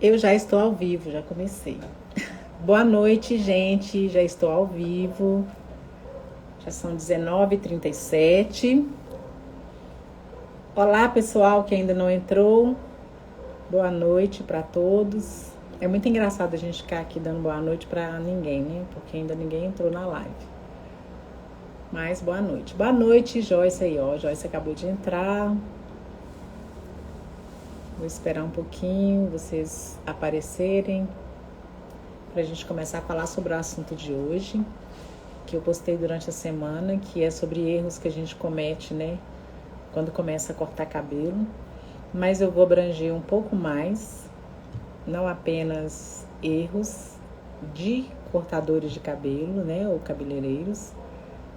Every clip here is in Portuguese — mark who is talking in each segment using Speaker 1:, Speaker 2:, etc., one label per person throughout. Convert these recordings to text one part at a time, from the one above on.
Speaker 1: Eu já estou ao vivo, já comecei. Boa noite, gente. Já estou ao vivo. Já são 19h37. Olá, pessoal que ainda não entrou. Boa noite para todos. É muito engraçado a gente ficar aqui dando boa noite para ninguém, né? Porque ainda ninguém entrou na live. Mas boa noite. Boa noite, Joyce aí, ó. Joyce acabou de entrar. Vou esperar um pouquinho vocês aparecerem para a gente começar a falar sobre o assunto de hoje, que eu postei durante a semana, que é sobre erros que a gente comete, né, quando começa a cortar cabelo. Mas eu vou abranger um pouco mais, não apenas erros de cortadores de cabelo, né, ou cabeleireiros.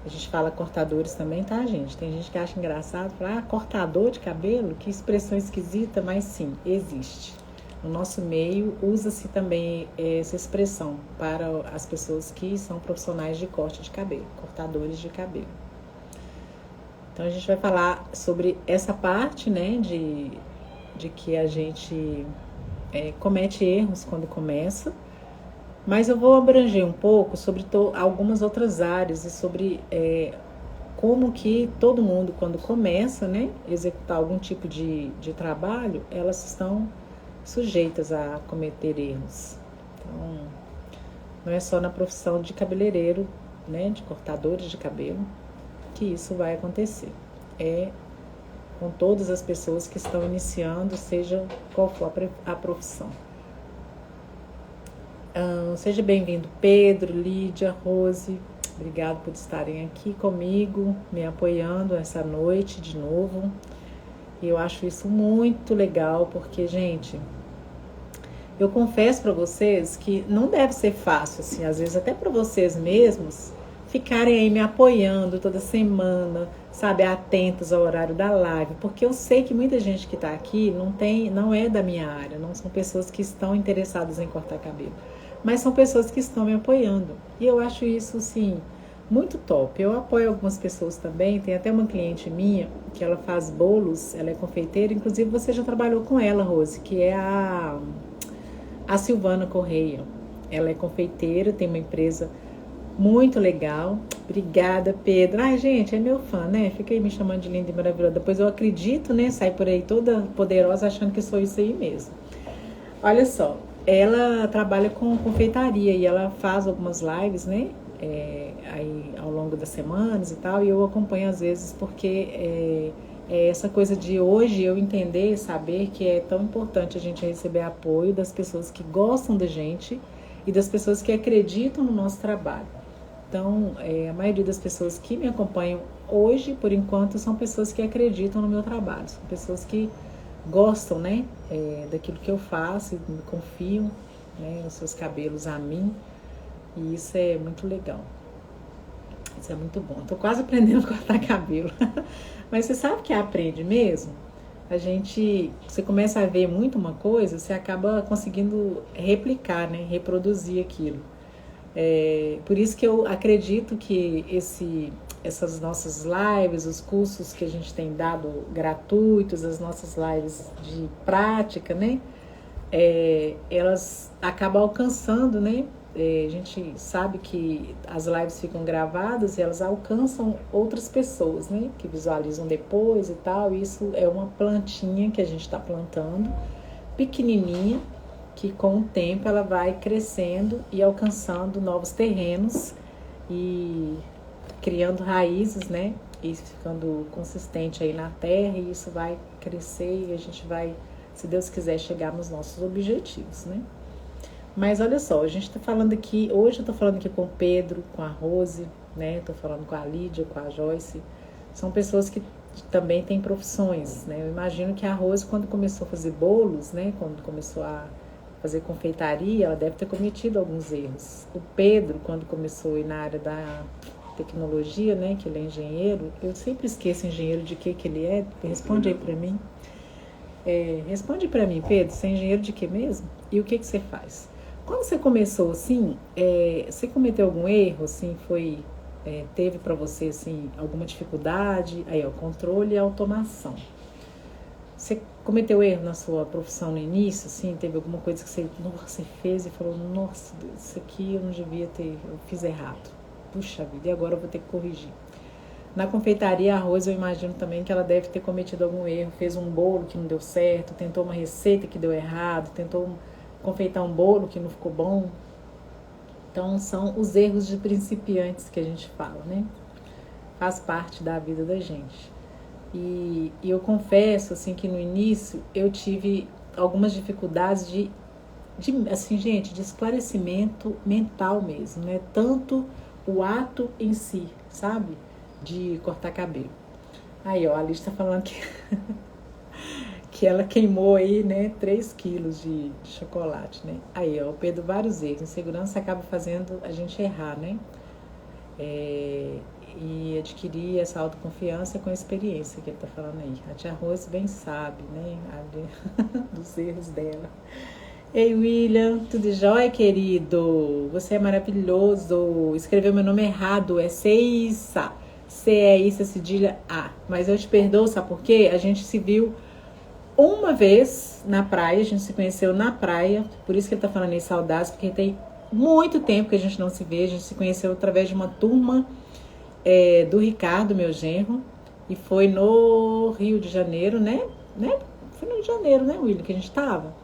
Speaker 1: A gente fala cortadores também, tá, gente? Tem gente que acha engraçado, fala, cortador de cabelo? Que expressão esquisita, mas sim, existe. No nosso meio, usa-se também essa expressão para as pessoas que são profissionais de corte de cabelo, cortadores de cabelo. Então, a gente vai falar sobre essa parte, né, de que a gente comete erros quando começa, mas eu vou abranger um pouco sobre algumas outras áreas e sobre como que todo mundo, quando começa, né, executar algum tipo de trabalho, elas estão sujeitas a cometer erros. Então, não é só na profissão de cabeleireiro, né, de cortadores de cabelo, que isso vai acontecer. É com todas as pessoas que estão iniciando, seja qual for a profissão. Seja bem-vindo, Pedro, Lídia, Rose. Obrigado por estarem aqui comigo, me apoiando essa noite de novo. E eu acho isso muito legal, porque, gente, eu confesso para vocês que não deve ser fácil, assim, às vezes até para vocês mesmos, ficarem aí me apoiando toda semana, sabe, atentos ao horário da live, porque eu sei que muita gente que está aqui não é da minha área, não são pessoas que estão interessadas em cortar cabelo, mas são pessoas que estão me apoiando. E eu acho isso, assim, muito top. Eu apoio algumas pessoas também. Tem até uma cliente minha que ela faz bolos, ela é confeiteira, inclusive você já trabalhou com ela, Rose, que é a Silvana Correia. Ela é confeiteira, tem uma empresa muito legal. Obrigada, Pedro. Ai, gente, é meu fã, né? Fica aí me chamando de linda e maravilhosa. Depois eu acredito, né? Sai por aí toda poderosa achando que sou isso aí mesmo. Olha só, ela trabalha com confeitaria e ela faz algumas lives, né? Aí ao longo das semanas e tal, e eu acompanho às vezes porque essa coisa de hoje eu entender, saber que é tão importante a gente receber apoio das pessoas que gostam da gente e das pessoas que acreditam no nosso trabalho. Então, a maioria das pessoas que me acompanham hoje, por enquanto, são pessoas que acreditam no meu trabalho, são pessoas que gostam, né, daquilo que eu faço, e me confiam, né, os seus cabelos a mim, e isso é muito legal. Isso é muito bom. Tô quase aprendendo a cortar cabelo. Mas você sabe que aprende mesmo? Você começa a ver muito uma coisa, você acaba conseguindo replicar, né? Reproduzir aquilo. Por isso que eu acredito que essas nossas lives, os cursos que a gente tem dado gratuitos, as nossas lives de prática, né? Elas acabam alcançando, né? A gente sabe que as lives ficam gravadas e elas alcançam outras pessoas, né? Que visualizam depois e tal. Isso é uma plantinha que a gente está plantando, pequenininha, que com o tempo ela vai crescendo e alcançando novos terrenos e criando raízes, né? E ficando consistente aí na terra, e isso vai crescer e a gente vai, se Deus quiser, chegar nos nossos objetivos, né? Mas olha só, a gente tá falando aqui, hoje eu tô falando aqui com o Pedro, com a Rose, né? Tô falando com a Lídia, com a Joyce. São pessoas que também têm profissões, né? Eu imagino que a Rose, quando começou a fazer bolos, né? Quando começou a fazer confeitaria, ela deve ter cometido alguns erros. O Pedro, quando começou a ir na área da tecnologia, né? Que ele é engenheiro. Eu sempre esqueço engenheiro de que ele é. Responde aí pra mim. Responde pra mim, Pedro, você é engenheiro de que mesmo? E o que você faz? Quando você começou assim, você cometeu algum erro, assim, teve para você, assim, alguma dificuldade? Aí, ó, controle e automação. cometeu erro na sua profissão no início, assim, teve alguma coisa que você fez e falou, nossa, isso aqui eu não devia ter, eu fiz errado. Puxa vida, e agora eu vou ter que corrigir. Na confeitaria, a Rose, eu imagino também que ela deve ter cometido algum erro, fez um bolo que não deu certo, tentou uma receita que deu errado, tentou confeitar um bolo que não ficou bom. Então, são os erros de principiantes que a gente fala, né? Faz parte da vida da gente. E eu confesso, assim, que no início eu tive algumas dificuldades assim, gente, de esclarecimento mental mesmo, né? Tanto o ato em si, sabe? De cortar cabelo. Aí, ó, a Alice tá falando que ela queimou aí, né, 3 quilos de chocolate, né? Aí, ó, o Pedro, vários erros. Insegurança acaba fazendo a gente errar, né? E adquirir essa autoconfiança com a experiência que ele tá falando aí. A tia Rose bem sabe, né, dos erros dela. Ei, William, tudo jóia, querido? Você é maravilhoso. Escreveu meu nome errado, é Ceissa. C-E-I-S-S cedilha A. Mas eu te perdoo, sabe por quê? A gente se viu uma vez na praia, a gente se conheceu na praia, por isso que ele tá falando aí saudades, porque tem muito tempo que a gente não se vê, a gente se conheceu através de uma turma do Ricardo, meu genro, e foi no Rio de Janeiro, né? Foi no Rio de Janeiro, né, William, que a gente tava.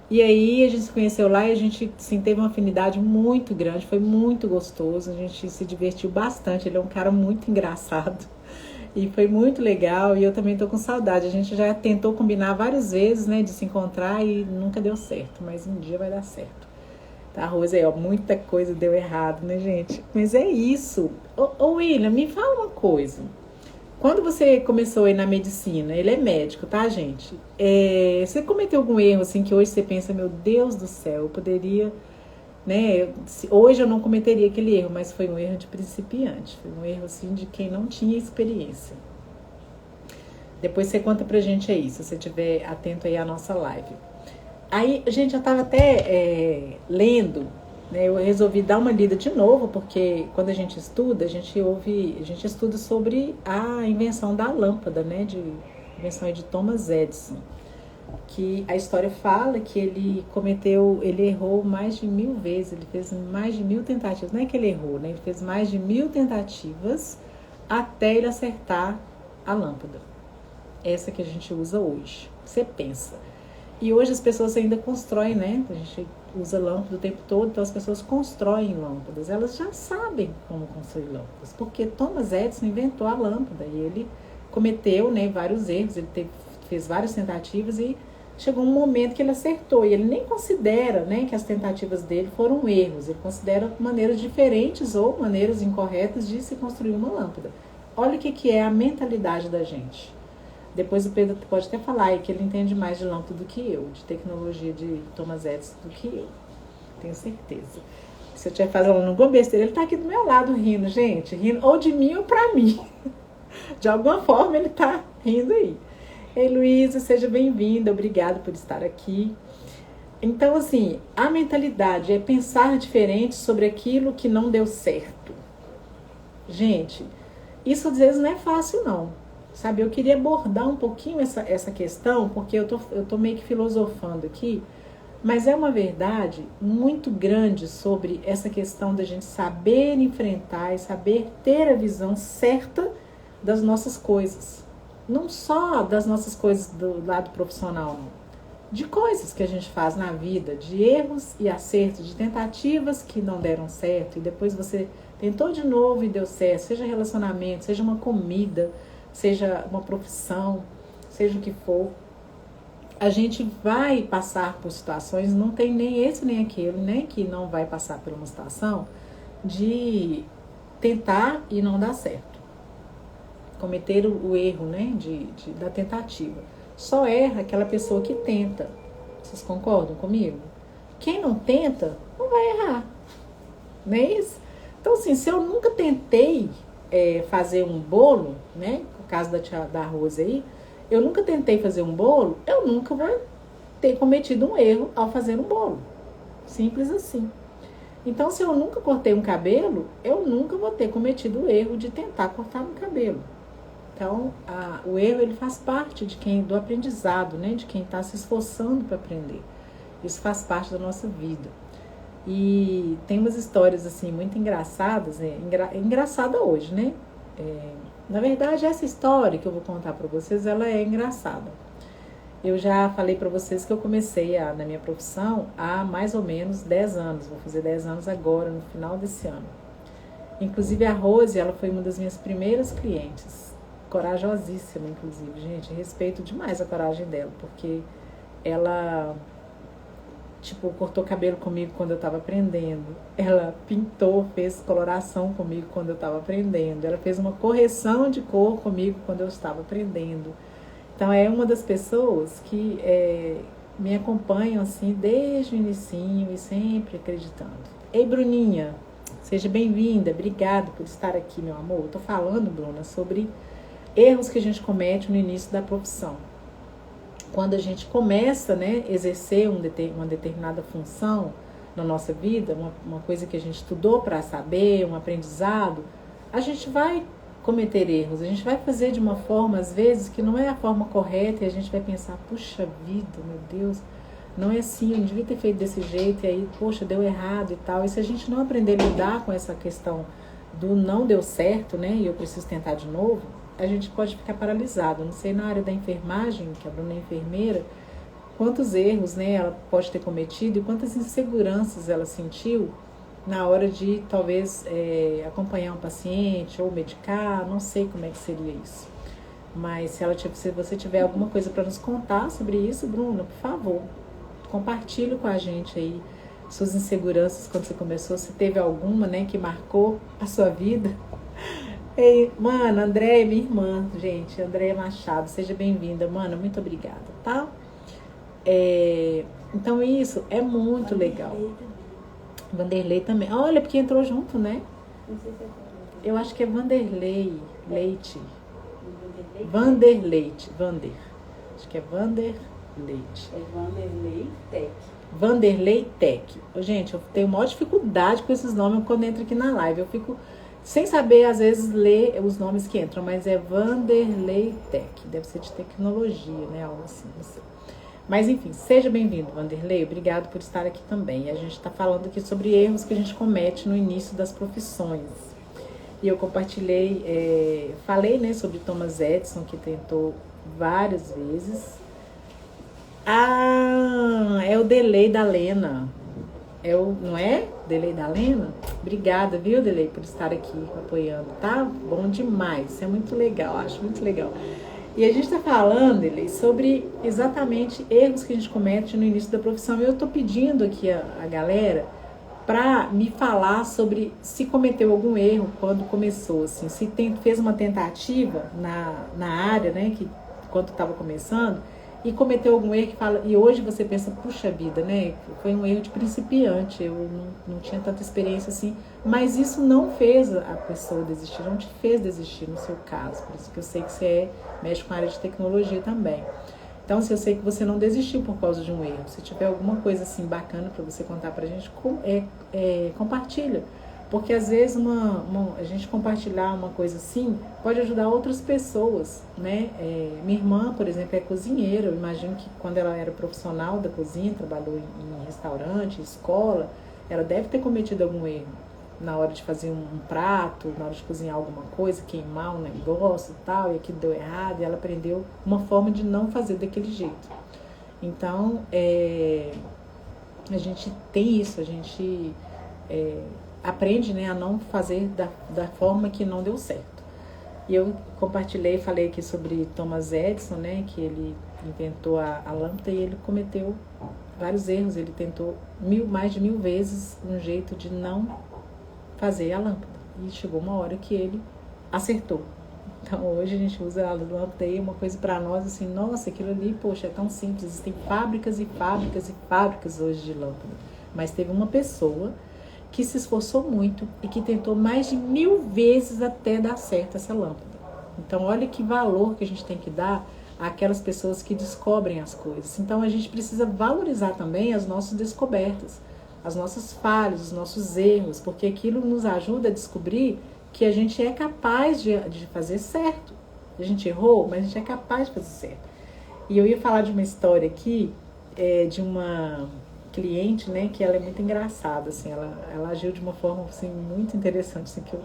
Speaker 1: E aí a gente se conheceu lá e a gente, assim, teve uma afinidade muito grande, foi muito gostoso, a gente se divertiu bastante, ele é um cara muito engraçado e foi muito legal e eu também tô com saudade. A gente já tentou combinar várias vezes, né, de se encontrar e nunca deu certo, mas um dia vai dar certo. Tá, Rose, aí, ó, muita coisa deu errado, né, gente? Mas é isso. Ô William, me fala uma coisa. Quando você começou aí na medicina, ele é médico, tá, gente? Você cometeu algum erro, assim, que hoje você pensa, meu Deus do céu, eu poderia, né? Hoje eu não cometeria aquele erro, mas foi um erro de principiante. Foi um erro, assim, de quem não tinha experiência. Depois você conta pra gente aí, se você estiver atento aí à nossa live. Aí, gente, eu tava até lendo, né? Eu resolvi dar uma lida de novo, porque quando a gente estuda, a gente estuda sobre a invenção da lâmpada, né? Invenção de Thomas Edison. Que a história fala que ele errou mais de 1000 vezes, ele fez mais de 1000 tentativas. Não é que ele errou, né? Ele fez mais de 1000 tentativas até ele acertar a lâmpada. Essa que a gente usa hoje. Você pensa. E hoje as pessoas ainda constroem, né? A gente usa lâmpada o tempo todo, então as pessoas constroem lâmpadas. Elas já sabem como construir lâmpadas, porque Thomas Edison inventou a lâmpada e ele cometeu, né, vários erros, ele fez várias tentativas e chegou um momento que ele acertou. E ele nem considera, né, que as tentativas dele foram erros, ele considera maneiras diferentes ou maneiras incorretas de se construir uma lâmpada. Olha o que é a mentalidade da gente. Depois o Pedro pode até falar aí que ele entende mais de lâmpada do que eu, de tecnologia de Thomas Edison do que eu. Tenho certeza. Se eu estiver fazendo alguma besteira, ele tá aqui do meu lado rindo, gente. Rindo ou de mim ou pra mim. De alguma forma ele tá rindo aí. Ei, Luísa, seja bem-vinda. Obrigada por estar aqui. Então, assim, a mentalidade é pensar diferente sobre aquilo que não deu certo. Gente, isso às vezes não é fácil, não. Sabe, eu queria abordar um pouquinho essa questão, porque eu tô meio que filosofando aqui, mas é uma verdade muito grande sobre essa questão da gente saber enfrentar e saber ter a visão certa das nossas coisas. Não só das nossas coisas do lado profissional, não. De coisas que a gente faz na vida, de erros e acertos, de tentativas que não deram certo, e depois você tentou de novo e deu certo, seja relacionamento, seja uma comida, seja uma profissão, seja o que for, a gente vai passar por situações, não tem nem esse nem aquele, né, que não vai passar por uma situação de tentar e não dar certo. Cometer o erro, né, da tentativa. Só erra aquela pessoa que tenta. Vocês concordam comigo? Quem não tenta, não vai errar. Não é isso? Então, assim, se eu nunca tentei fazer um bolo, né, caso da Rose aí, eu nunca tentei fazer um bolo, eu nunca vou ter cometido um erro ao fazer um bolo. Simples assim. Então, se eu nunca cortei um cabelo, eu nunca vou ter cometido o erro de tentar cortar um cabelo. Então, o erro ele faz parte do aprendizado, né? De quem está se esforçando para aprender. Isso faz parte da nossa vida. E tem umas histórias assim muito engraçadas, né? Engraçada hoje, né? Na verdade, essa história que eu vou contar para vocês, ela é engraçada. Eu já falei para vocês que eu comecei na minha profissão há mais ou menos 10 anos. Vou fazer 10 anos agora, no final desse ano. Inclusive a Rose, ela foi uma das minhas primeiras clientes. Corajosíssima, inclusive, gente. Respeito demais a coragem dela, porque ela, tipo, cortou cabelo comigo quando eu tava aprendendo. Ela pintou, fez coloração comigo quando eu tava aprendendo. Ela fez uma correção de cor comigo quando eu estava aprendendo. Então, é uma das pessoas que me acompanham, assim, desde o inicinho e sempre acreditando. Ei, Bruninha, seja bem-vinda. Obrigada por estar aqui, meu amor. Eu tô falando, Bruna, sobre erros que a gente comete no início da profissão. Quando a gente começa, né, exercer uma determinada função na nossa vida, uma coisa que a gente estudou para saber, um aprendizado, a gente vai cometer erros, a gente vai fazer de uma forma, às vezes, que não é a forma correta e a gente vai pensar, puxa vida, meu Deus, não é assim, eu não devia ter feito desse jeito e aí, poxa, deu errado e tal. E se a gente não aprender a lidar com essa questão do não deu certo, né, e eu preciso tentar de novo, a gente pode ficar paralisado. Não sei, na área da enfermagem, que a Bruna é enfermeira, quantos erros, né, ela pode ter cometido e quantas inseguranças ela sentiu na hora de, talvez, acompanhar um paciente ou medicar. Não sei como é que seria isso. Mas se você tiver alguma coisa para nos contar sobre isso, Bruna, por favor, compartilhe com a gente aí suas inseguranças quando você começou, se teve alguma, né, que marcou a sua vida. Ei, mano, Andréia, minha irmã, gente, Andréia Machado, seja bem-vinda, mano, muito obrigada, tá? Então isso é muito legal. Vanderlei também, olha, porque entrou junto, né? Não sei se é. Eu acho que é Vanderlei Leite. Vander. Acho que é Vander Leite.
Speaker 2: É Vanderlei Tech.
Speaker 1: Vanderlei Tech. Gente, eu tenho maior dificuldade com esses nomes quando entro aqui na live. Eu fico sem saber, às vezes, ler os nomes que entram, mas é Vanderlei Tech. Deve ser de tecnologia, né? Algo assim, não sei. Mas, enfim, seja bem-vindo, Vanderlei. Obrigado por estar aqui também. E a gente está falando aqui sobre erros que a gente comete no início das profissões. E eu compartilhei, falei, né, sobre Thomas Edison, que tentou várias vezes. Ah, é o delay da Lena. Não é? Delay da Lena? Obrigada, viu, Delay, por estar aqui apoiando, tá? Bom demais, isso é muito legal, acho muito legal. E a gente está falando, Delay, sobre exatamente erros que a gente comete no início da profissão. Eu estou pedindo aqui a galera para me falar sobre se cometeu algum erro quando começou, assim, se fez uma tentativa na área, né, que quando estava começando, e cometeu algum erro e hoje você pensa, puxa vida, né, foi um erro de principiante, eu não tinha tanta experiência assim, mas isso não fez a pessoa desistir, não te fez desistir no seu caso, por isso que eu sei que você mexe com a área de tecnologia também. Então, se eu sei que você não desistiu por causa de um erro, se tiver alguma coisa assim bacana para você contar pra gente, compartilha. Porque às vezes a gente compartilhar uma coisa assim pode ajudar outras pessoas, né? Minha irmã, por exemplo, é cozinheira. Eu imagino que quando ela era profissional da cozinha, trabalhou em restaurante, escola, ela deve ter cometido algum erro na hora de fazer um prato, na hora de cozinhar alguma coisa, queimar um negócio e tal, e aquilo deu errado, e ela aprendeu uma forma de não fazer daquele jeito. Então, a gente tem isso, a gente aprende, né, a não fazer da forma que não deu certo. E eu falei aqui sobre Thomas Edison, né, que ele inventou a lâmpada e ele cometeu vários erros. Ele tentou mais de 1000 vezes um jeito de não fazer a lâmpada. E chegou uma hora que ele acertou. Então hoje a gente usa a lâmpada aí, uma coisa para nós assim, nossa, aquilo ali, poxa, é tão simples. Existem fábricas e fábricas e fábricas hoje de lâmpada. Mas teve uma pessoa que se esforçou muito e que tentou mais de 1000 vezes até dar certo essa lâmpada. Então olha que valor que a gente tem que dar àquelas pessoas que descobrem as coisas. Então a gente precisa valorizar também as nossas descobertas, as nossas falhas, os nossos erros, porque aquilo nos ajuda a descobrir que a gente é capaz de fazer certo. A gente errou, mas a gente é capaz de fazer certo. E eu ia falar de uma história aqui, de uma cliente, né, que ela é muito engraçada, assim, ela agiu de uma forma, assim, muito interessante, assim, que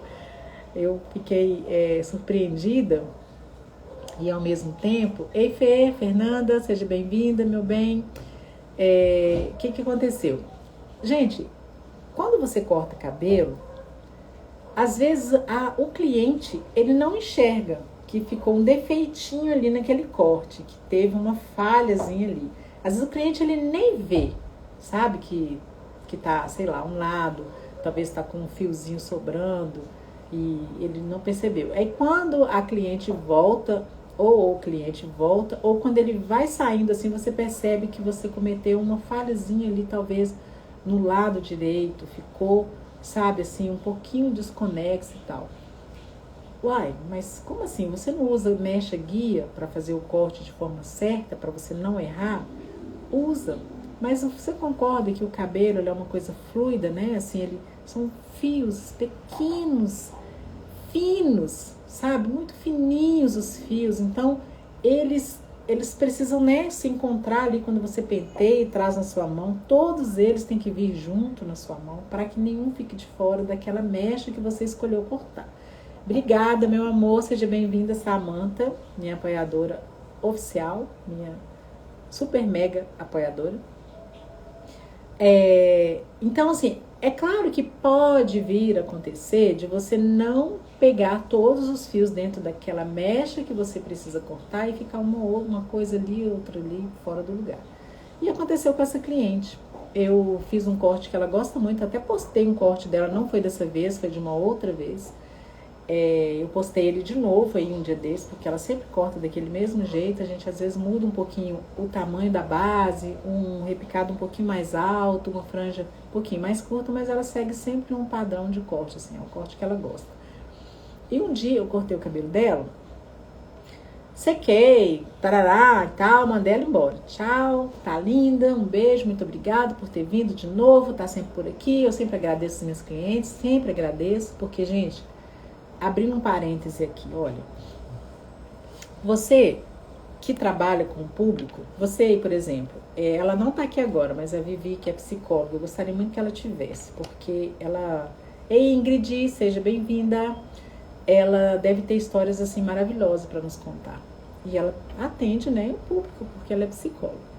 Speaker 1: eu fiquei surpreendida e ao mesmo tempo, ei Fê, Fernanda, seja bem-vinda, meu bem. O que aconteceu? Gente, quando você corta cabelo, às vezes o cliente, ele não enxerga que ficou um defeitinho ali naquele corte, que teve uma falhazinha ali. Às vezes o cliente, ele nem vê, sabe, que tá, sei lá, um lado, talvez tá com um fiozinho sobrando e ele não percebeu. Aí quando a cliente volta, ou o cliente volta, ou quando ele vai saindo assim, você percebe que você cometeu uma falhazinha ali, talvez no lado direito, ficou, sabe, assim, um pouquinho desconexo e tal. Uai, mas como assim? Você não usa mecha guia para fazer o corte de forma certa, para você não errar? Usa. Mas você concorda que o cabelo é uma coisa fluida, né? Assim, são fios pequenos, finos, sabe? Muito fininhos os fios. Então, eles precisam, né, se encontrar ali quando você penteia e traz na sua mão. Todos eles têm que vir junto na sua mão para que nenhum fique de fora daquela mecha que você escolheu cortar. Obrigada, meu amor. Seja bem-vinda, Samantha, minha apoiadora oficial, minha super mega apoiadora. Então, assim, é claro que pode vir a acontecer de você não pegar todos os fios dentro daquela mecha que você precisa cortar e ficar uma coisa ali, outra ali, fora do lugar. E aconteceu com essa cliente. Eu fiz um corte que ela gosta muito, até postei um corte dela, não foi dessa vez, foi de uma outra vez. Eu postei ele de novo aí um dia desse, porque ela sempre corta daquele mesmo jeito. A gente às vezes muda um pouquinho o tamanho da base, um repicado um pouquinho mais alto, uma franja um pouquinho mais curta, mas ela segue sempre um padrão de corte, assim, é o corte que ela gosta. E um dia eu cortei o cabelo dela, sequei, tarará e tal, mandei ela embora. Tchau, tá linda, um beijo, muito obrigada por ter vindo de novo, tá sempre por aqui. Eu sempre agradeço os meus clientes, sempre agradeço, porque, gente, abrindo um parêntese aqui, olha, você que trabalha com o público, você, por exemplo, ela não tá aqui agora, mas a Vivi, que é psicóloga, eu gostaria muito que ela tivesse, porque ela... Ei, Ingrid, seja bem-vinda. Ela deve ter histórias, assim, maravilhosas para nos contar. E ela atende, né, o público, porque ela é psicóloga.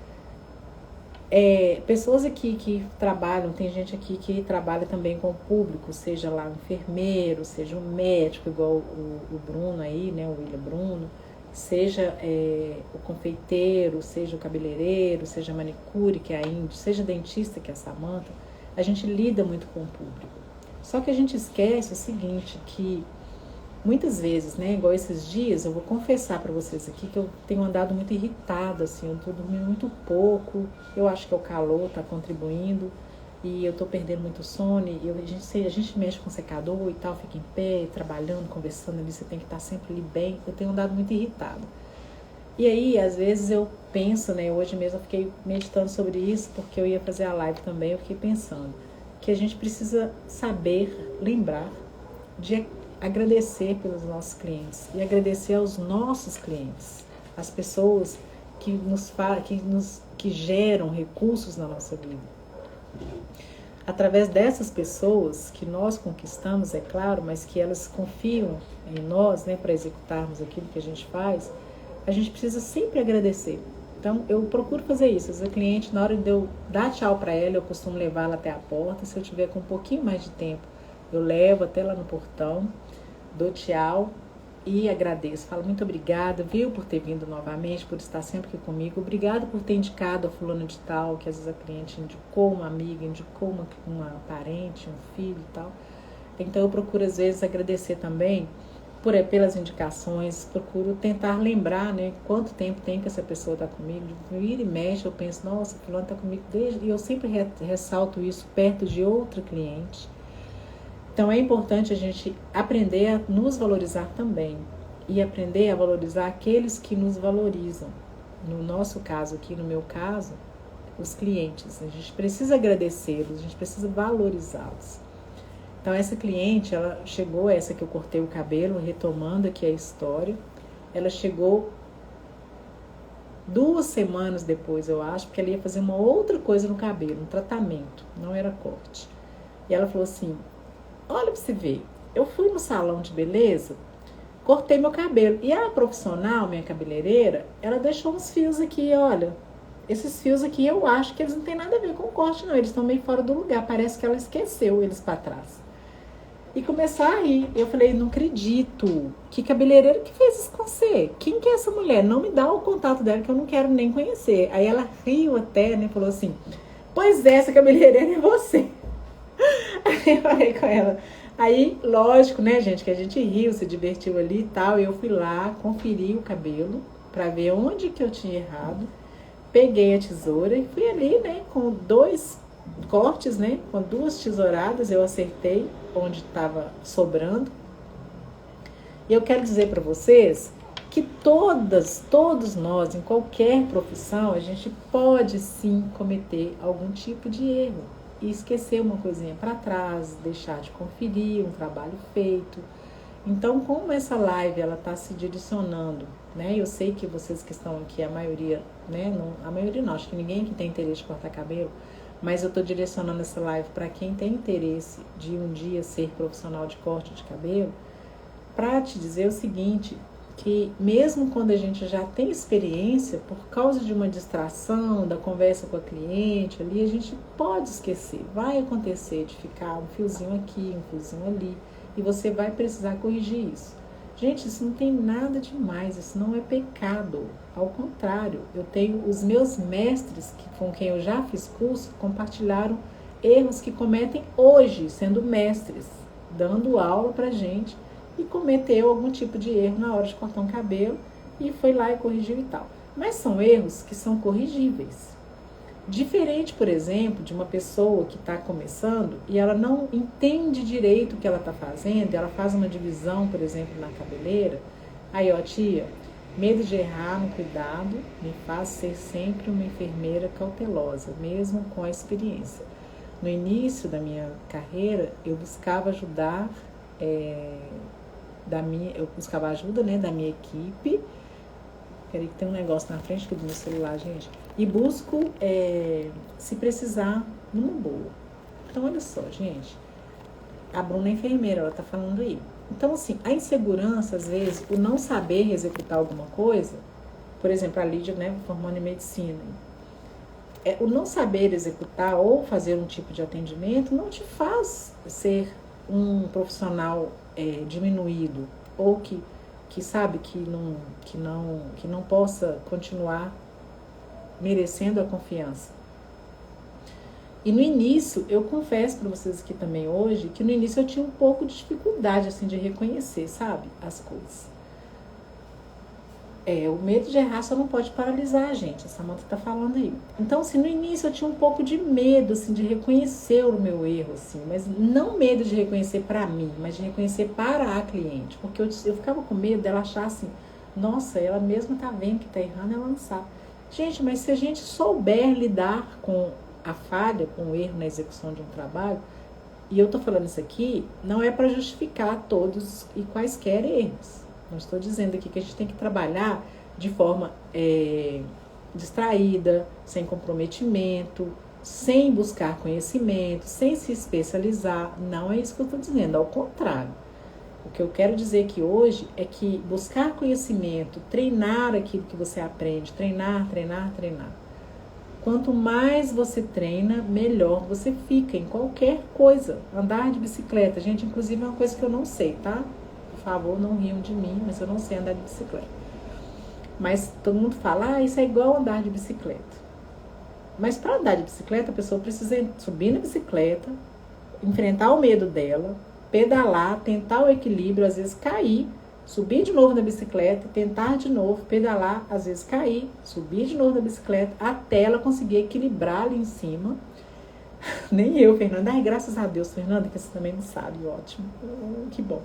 Speaker 1: Pessoas aqui que trabalham, tem gente aqui que trabalha também com o público, seja lá um enfermeiro, seja um médico, igual o Bruno aí, né, o William Bruno, seja o confeiteiro, seja o cabeleireiro, seja a manicure, que é a Índia, seja dentista, que é a Samantha. A gente lida muito com o público. Só que a gente esquece o seguinte, que muitas vezes, né, igual esses dias, eu vou confessar para vocês aqui que eu tenho andado muito irritada, assim, eu tô dormindo muito pouco, eu acho que o calor tá contribuindo e eu tô perdendo muito sono, e a gente mexe com secador e tal, fica em pé, trabalhando, conversando ali, você tem que estar sempre ali bem, eu tenho andado muito irritada. E aí, às vezes eu penso, né, hoje mesmo eu fiquei meditando sobre isso, porque eu ia fazer a live também, eu fiquei pensando que a gente precisa saber, lembrar de agradecer pelos nossos clientes e agradecer aos nossos clientes, as pessoas que geram recursos na nossa vida. Através dessas pessoas que nós conquistamos, é claro, mas que elas confiam em nós, né, para executarmos aquilo que a gente faz, a gente precisa sempre agradecer. Então, eu procuro fazer isso. Às vezes, a cliente, na hora de eu dar tchau para ela, eu costumo levar ela até a porta. Se eu tiver com um pouquinho mais de tempo, eu levo até lá no portão, dou tchau e agradeço. Falo muito obrigada, viu, por ter vindo novamente, por estar sempre aqui comigo. Obrigada por ter indicado a fulana de tal, que às vezes a cliente indicou uma amiga, indicou uma parente, um filho e tal. Então eu procuro às vezes agradecer também pelas indicações, procuro tentar lembrar, né, quanto tempo tem que essa pessoa está comigo. Vira e mexe, eu penso, nossa, fulano está comigo desde... E eu sempre ressalto isso perto de outra cliente. Então é importante a gente aprender a nos valorizar também e aprender a valorizar aqueles que nos valorizam. No nosso caso aqui, no meu caso, os clientes. A gente precisa agradecê-los, a gente precisa valorizá-los. Então essa cliente, ela chegou, essa que eu cortei o cabelo, retomando aqui a história, Ela chegou 2 semanas depois, eu acho, porque ela ia fazer uma outra coisa no cabelo, um tratamento, não era corte. E ela falou assim, olha pra você ver, eu fui no salão de beleza, cortei meu cabelo. E a profissional, minha cabeleireira, ela deixou uns fios aqui, olha. Esses fios aqui eu acho que eles não tem nada a ver com corte, não. Eles estão meio fora do lugar. Parece que ela esqueceu eles pra trás. E começou a rir. Eu falei, não acredito. Que cabeleireira que fez isso com você? Quem que é essa mulher? Não me dá o contato dela que eu não quero nem conhecer. Aí ela riu até, né? Falou assim, pois é, essa cabeleireira é você. Aí eu falei com ela. Aí, lógico, né, gente, que a gente riu, se divertiu ali e tal. E eu fui lá, conferi o cabelo pra ver onde que eu tinha errado. Peguei a tesoura e fui ali, né, com 2 cortes, né, com 2 tesouradas, eu acertei onde estava sobrando. E eu quero dizer para vocês que todos nós, em qualquer profissão, a gente pode sim cometer algum tipo de erro e esquecer uma coisinha para trás, deixar de conferir um trabalho feito. Então, como essa live ela está se direcionando, né? Eu sei que vocês que estão aqui, a maioria, né? Não, a maioria não, acho que ninguém que tem interesse de cortar cabelo, mas eu estou direcionando essa live para quem tem interesse de um dia ser profissional de corte de cabelo, para te dizer o seguinte, que mesmo quando a gente já tem experiência, por causa de uma distração, da conversa com a cliente ali, a gente pode esquecer. Vai acontecer de ficar um fiozinho aqui, um fiozinho ali, e você vai precisar corrigir isso. Gente, isso não tem nada demais, isso não é pecado. Ao contrário, eu tenho os meus mestres, com quem eu já fiz curso, compartilharam erros que cometem hoje, sendo mestres, dando aula pra gente, e cometeu algum tipo de erro na hora de cortar um cabelo e foi lá e corrigiu e tal. Mas são erros que são corrigíveis. Diferente, por exemplo, de uma pessoa que está começando e ela não entende direito o que ela está fazendo, ela faz uma divisão, por exemplo, na cabeleira. Aí, ó, tia, medo de errar no cuidado me faz ser sempre uma enfermeira cautelosa, mesmo com a experiência. No início da minha carreira, eu buscava ajudar... eu buscava ajuda, né, da minha equipe. Peraí que tem um negócio na frente aqui do meu celular, gente. E busco, se precisar, numa boa. Então, olha só, gente. A Bruna é enfermeira, ela tá falando aí. Então, assim, a insegurança, às vezes, o não saber executar alguma coisa, por exemplo, a Lídia, né, formando em medicina. O não saber executar ou fazer um tipo de atendimento não te faz ser um profissional diminuído ou que sabe que não possa continuar merecendo a confiança. E no início, eu confesso para vocês aqui também hoje, que no início eu tinha um pouco de dificuldade assim de reconhecer, sabe, as coisas. O medo de errar só não pode paralisar a gente, a Samantha tá falando aí. Então, assim, no início eu tinha um pouco de medo, assim, de reconhecer o meu erro, assim, mas não medo de reconhecer para mim, mas de reconhecer para a cliente, porque eu ficava com medo dela achar assim, nossa, ela mesma tá vendo que tá errando, ela não sabe. Gente, mas se a gente souber lidar com a falha, com o erro na execução de um trabalho, e eu tô falando isso aqui, não é para justificar todos e quaisquer erros. Não estou dizendo aqui que a gente tem que trabalhar de forma distraída, sem comprometimento, sem buscar conhecimento, sem se especializar. Não é isso que eu estou dizendo, ao contrário. O que eu quero dizer aqui hoje é que buscar conhecimento, treinar aquilo que você aprende, treinar. Quanto mais você treina, melhor você fica em qualquer coisa. Andar de bicicleta, gente, inclusive é uma coisa que eu não sei, tá? Por favor, não riam de mim, mas eu não sei andar de bicicleta. Mas todo mundo fala, isso é igual andar de bicicleta. Mas para andar de bicicleta, a pessoa precisa subir na bicicleta, enfrentar o medo dela, pedalar, tentar o equilíbrio, às vezes cair, subir de novo na bicicleta, tentar de novo, pedalar, às vezes cair, subir de novo na bicicleta, até ela conseguir equilibrar ali em cima. Nem eu, Fernanda. Ai, graças a Deus, Fernanda, que você também não sabe, ótimo. Que bom.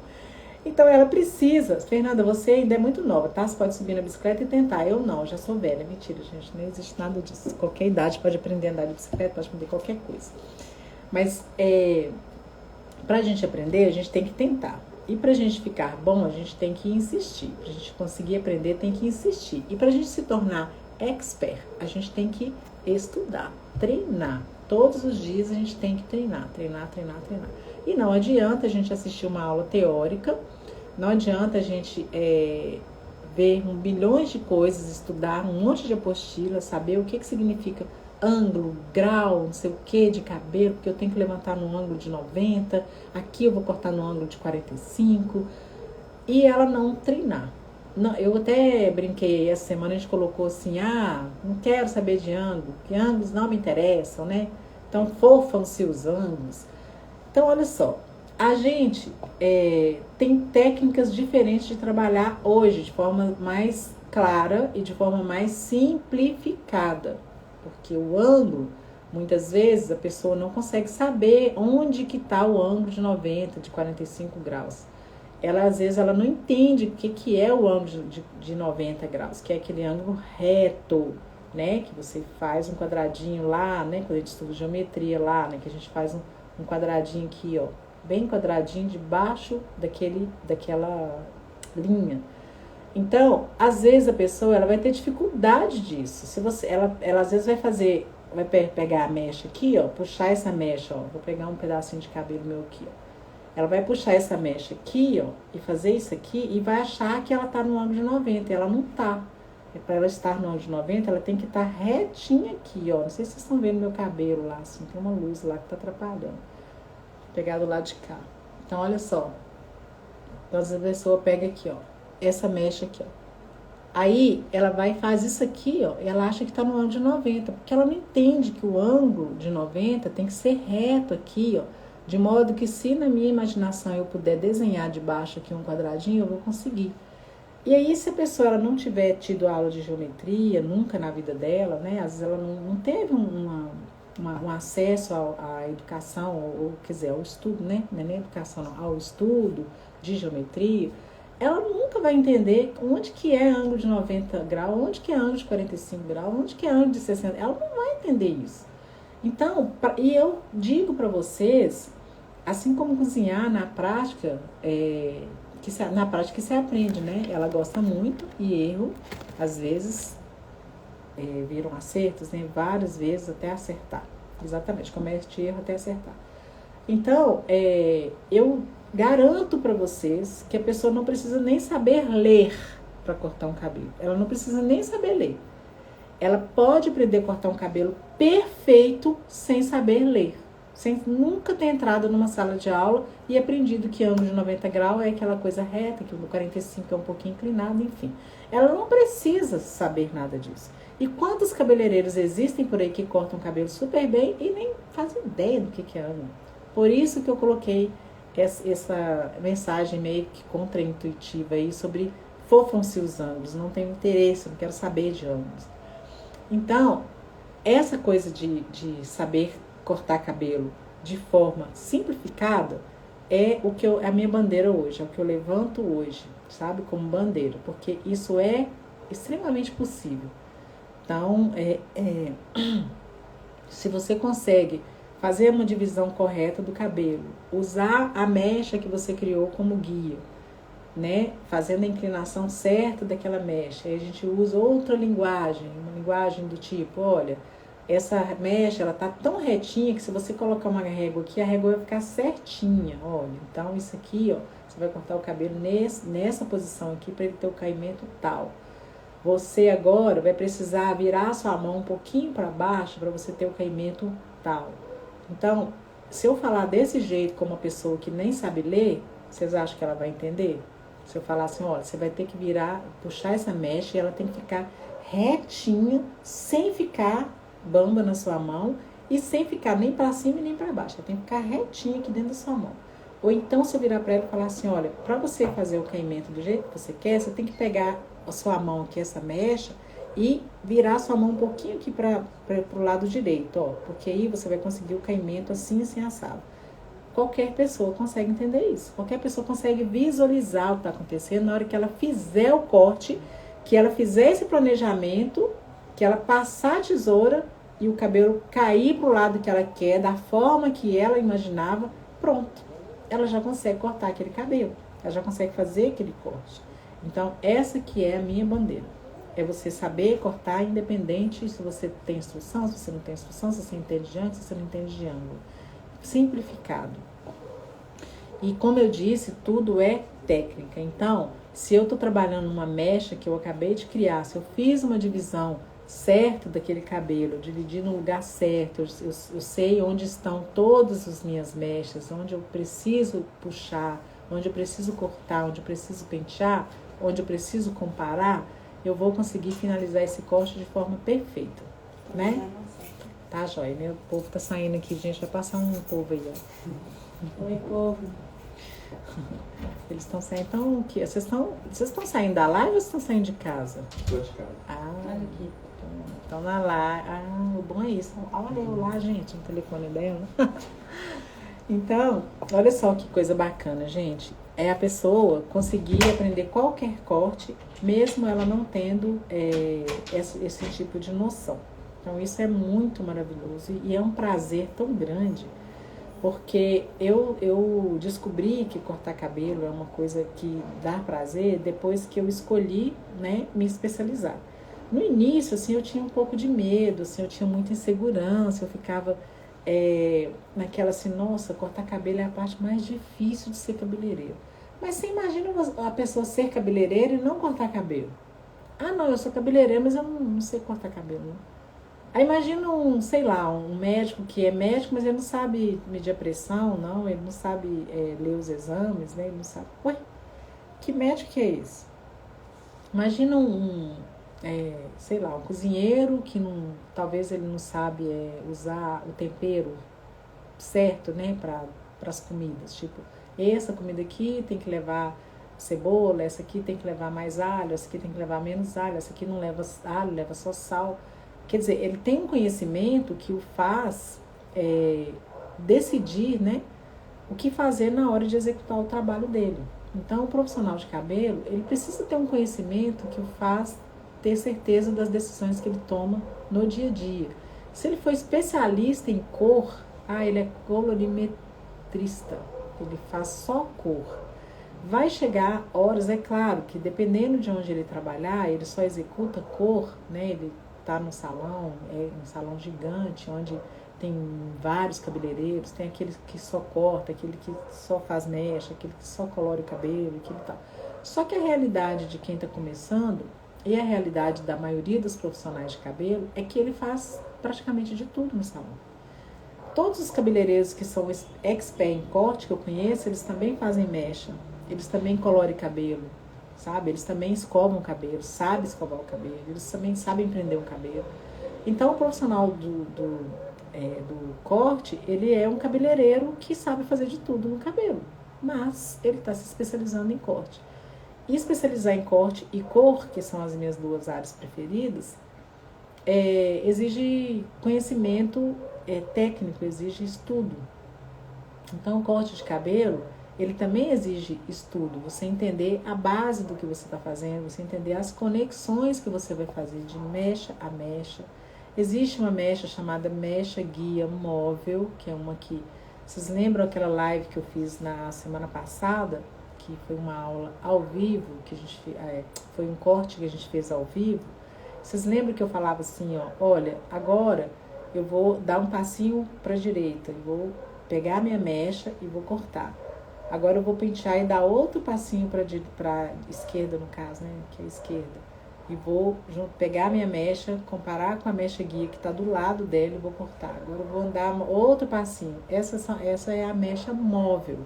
Speaker 1: Então, ela precisa... Fernanda, você ainda é muito nova, tá? Você pode subir na bicicleta e tentar. Eu não, já sou velha. Mentira, gente, não existe nada disso. Qualquer idade pode aprender a andar de bicicleta, pode aprender qualquer coisa. Mas, pra gente aprender, a gente tem que tentar. E pra gente ficar bom, a gente tem que insistir. Pra gente conseguir aprender, tem que insistir. E pra gente se tornar expert, a gente tem que estudar, treinar. Todos os dias a gente tem que treinar. E não adianta a gente assistir uma aula teórica, não adianta a gente ver bilhões de coisas, estudar um monte de apostilas, saber o que significa ângulo, grau, não sei o que de cabelo, porque eu tenho que levantar no ângulo de 90, aqui eu vou cortar no ângulo de 45, e ela não treinar. Não, eu até brinquei, essa semana a gente colocou assim, não quero saber de ângulo, que ângulos não me interessam, né? Então fofam-se os ângulos. Então olha só, a gente tem técnicas diferentes de trabalhar hoje, de forma mais clara e de forma mais simplificada. Porque o ângulo, muitas vezes a pessoa não consegue saber onde que está o ângulo de 90, de 45 graus. Às vezes ela não entende o que é o ângulo de 90 graus, que é aquele ângulo reto, né? Que você faz um quadradinho lá, né? Quando a gente estuda geometria lá, né? Que a gente faz um quadradinho aqui, ó, bem quadradinho debaixo daquela linha. Então, às vezes a pessoa ela vai ter dificuldade disso. Ela às vezes vai pegar a mecha aqui, ó, puxar essa mecha, ó, vou pegar um pedacinho de cabelo meu aqui, ó. Ela vai puxar essa mecha aqui, ó, e fazer isso aqui e vai achar que ela tá no ângulo de 90, e ela não tá. Para ela estar no ângulo de 90, ela tem que estar retinha aqui, ó. Não sei se vocês estão vendo meu cabelo lá, assim, tem uma luz lá que tá atrapalhando. Vou pegar do lado de cá. Então, olha só. Então, a pessoa pega aqui, ó, essa mecha aqui, ó. Aí, ela vai e faz isso aqui, ó, e ela acha que tá no ângulo de 90, porque ela não entende que o ângulo de 90 tem que ser reto aqui, ó, de modo que se na minha imaginação eu puder desenhar de baixo aqui um quadradinho, eu vou conseguir. E aí, se a pessoa ela não tiver tido aula de geometria, nunca na vida dela, né, às vezes ela não teve um acesso à educação, ou quer dizer, ao estudo, né, não é nem educação, não, ao estudo de geometria, ela nunca vai entender onde que é ângulo de 90 graus, onde que é ângulo de 45 graus, onde que é ângulo de 60, ela não vai entender isso. Então, e eu digo para vocês, assim como cozinhar na prática, na prática que se aprende, né? Ela gosta muito e erro, às vezes, viram acertos, né? Várias vezes até acertar. Exatamente, comete erro até acertar. Então, eu garanto para vocês que a pessoa não precisa nem saber ler para cortar um cabelo. Ela não precisa nem saber ler. Ela pode aprender a cortar um cabelo perfeito sem saber ler. Sem nunca ter entrado numa sala de aula e aprendido que ângulo de 90 graus é aquela coisa reta, que o 45 é um pouquinho inclinado, enfim. Ela não precisa saber nada disso. E quantos cabeleireiros existem por aí que cortam cabelo super bem e nem fazem ideia do que é ângulo? Por isso que eu coloquei essa mensagem meio que contraintuitiva aí sobre fofam-se os ângulos, não tenho interesse, não quero saber de ângulos. Então, essa coisa de saber cortar cabelo de forma simplificada é a minha bandeira hoje, é o que eu levanto hoje, sabe, como bandeira, porque isso é extremamente possível. Então, se você consegue fazer uma divisão correta do cabelo, usar a mecha que você criou como guia, né? Fazendo a inclinação certa daquela mecha. Aí a gente usa outra linguagem, uma linguagem do tipo, olha, essa mecha, ela tá tão retinha que se você colocar uma régua aqui, a régua vai ficar certinha, olha. Então, isso aqui, ó, você vai cortar o cabelo nessa posição aqui para ele ter o caimento tal. Você agora vai precisar virar a sua mão um pouquinho para baixo para você ter o caimento tal. Então, se eu falar desse jeito com uma pessoa que nem sabe ler, vocês acham que ela vai entender? Se eu falar assim, olha, você vai ter que virar, puxar essa mecha e ela tem que ficar retinha, sem ficar bamba na sua mão e sem ficar nem para cima e nem para baixo. Ela tem que ficar retinha aqui dentro da sua mão. Ou então, se eu virar para ela e falar assim, olha, para você fazer o caimento do jeito que você quer, você tem que pegar a sua mão aqui, essa mecha, e virar a sua mão um pouquinho aqui para o lado direito, ó, porque aí você vai conseguir o caimento assim, assim, assado. Qualquer pessoa consegue entender isso. Qualquer pessoa consegue visualizar o que está acontecendo na hora que ela fizer o corte, que ela fizer esse planejamento, que ela passar a tesoura e o cabelo cair para o lado que ela quer, da forma que ela imaginava, pronto. Ela já consegue cortar aquele cabelo. ela já consegue fazer aquele corte. Então, essa que é a minha bandeira. É você saber cortar independente se você tem instrução, se você não tem instrução, se você entende de ângulo, se você não entende de ângulo. Simplificado. E como eu disse, tudo é técnica. Então, se eu estou trabalhando numa mecha que eu acabei de criar, se eu fiz uma divisão certa daquele cabelo, eu dividi no lugar certo, eu sei onde estão todas as minhas mechas, onde eu preciso puxar, onde eu preciso cortar, onde eu preciso pentear, onde eu preciso comparar, eu vou conseguir finalizar esse corte de forma perfeita, né? Tá, joia? Meu povo tá saindo aqui, gente. Vai passar um povo aí, ó.
Speaker 2: Oi, povo.
Speaker 1: Eles estão saindo. Então, o que? Vocês estão saindo da live ou vocês estão saindo de casa?
Speaker 3: Estou de casa.
Speaker 1: Ah,
Speaker 2: Olha aqui.
Speaker 1: estão na live. Ah, o bom é isso. Olha eu lá, gente, no telefone dela. Então, olha só que coisa bacana, gente. É a pessoa conseguir aprender qualquer corte, mesmo ela não tendo esse tipo de noção. Então, isso é muito maravilhoso e é um prazer tão grande, porque eu descobri que cortar cabelo é uma coisa que dá prazer depois que eu escolhi, né, me especializar. No início, assim, eu tinha um pouco de medo, assim, eu tinha muita insegurança, eu ficava naquela assim, nossa, cortar cabelo é a parte mais difícil de ser cabeleireiro. Mas você imagina a pessoa ser cabeleireira e não cortar cabelo. Ah, não, eu sou cabeleireira, mas eu não sei cortar cabelo, não. Aí imagina sei lá, um médico que é médico, mas ele não sabe medir a pressão, não, ele não sabe ler os exames, né? Ele não sabe. Ué, que médico que é esse? Imagina sei lá, um cozinheiro que não, talvez ele não sabe usar o tempero certo, né, para as comidas. Tipo, essa comida aqui tem que levar cebola, essa aqui tem que levar mais alho, essa aqui tem que levar menos alho, essa aqui não leva alho, leva só sal. Quer dizer, ele tem um conhecimento que o faz decidir, né, o que fazer na hora de executar o trabalho dele. Então, o profissional de cabelo, ele precisa ter um conhecimento que o faz ter certeza das decisões que ele toma no dia a dia. Se ele for especialista em cor, ele é colorimetrista, ele faz só cor. Vai chegar horas, é claro, que dependendo de onde ele trabalhar, ele só executa cor, né? Ele está num salão, um salão gigante, onde tem vários cabeleireiros, tem aquele que só corta, aquele que só faz mecha, aquele que só colore o cabelo, aquele tal. Só que a realidade de quem está começando e a realidade da maioria dos profissionais de cabelo é que ele faz praticamente de tudo no salão. Todos os cabeleireiros que são expert em corte que eu conheço, eles também fazem mecha, eles também coloram cabelo, sabe? Eles também escovam o cabelo, sabem escovar o cabelo, eles também sabem prender o cabelo. Então, o profissional do corte, ele é um cabeleireiro que sabe fazer de tudo no cabelo, mas ele está se especializando em corte. E especializar em corte e cor, que são as minhas duas áreas preferidas, exige conhecimento técnico, exige estudo. Então, o corte de cabelo, ele também exige estudo, você entender a base do que você está fazendo, você entender as conexões que você vai fazer de mecha a mecha. Existe uma mecha chamada mecha guia móvel, que é uma que... Vocês lembram aquela live que eu fiz na semana passada? Que foi uma aula ao vivo, que a gente foi um corte que a gente fez ao vivo. Vocês lembram que eu falava assim, olha, agora eu vou dar um passinho para a direita, eu vou pegar minha mecha e vou cortar. Agora eu vou pentear e dar outro passinho para a esquerda, no caso, né, que é a esquerda. E vou pegar minha mecha, comparar com a mecha guia que está do lado dela e vou cortar. Agora eu vou andar outro passinho. Essa é a mecha móvel,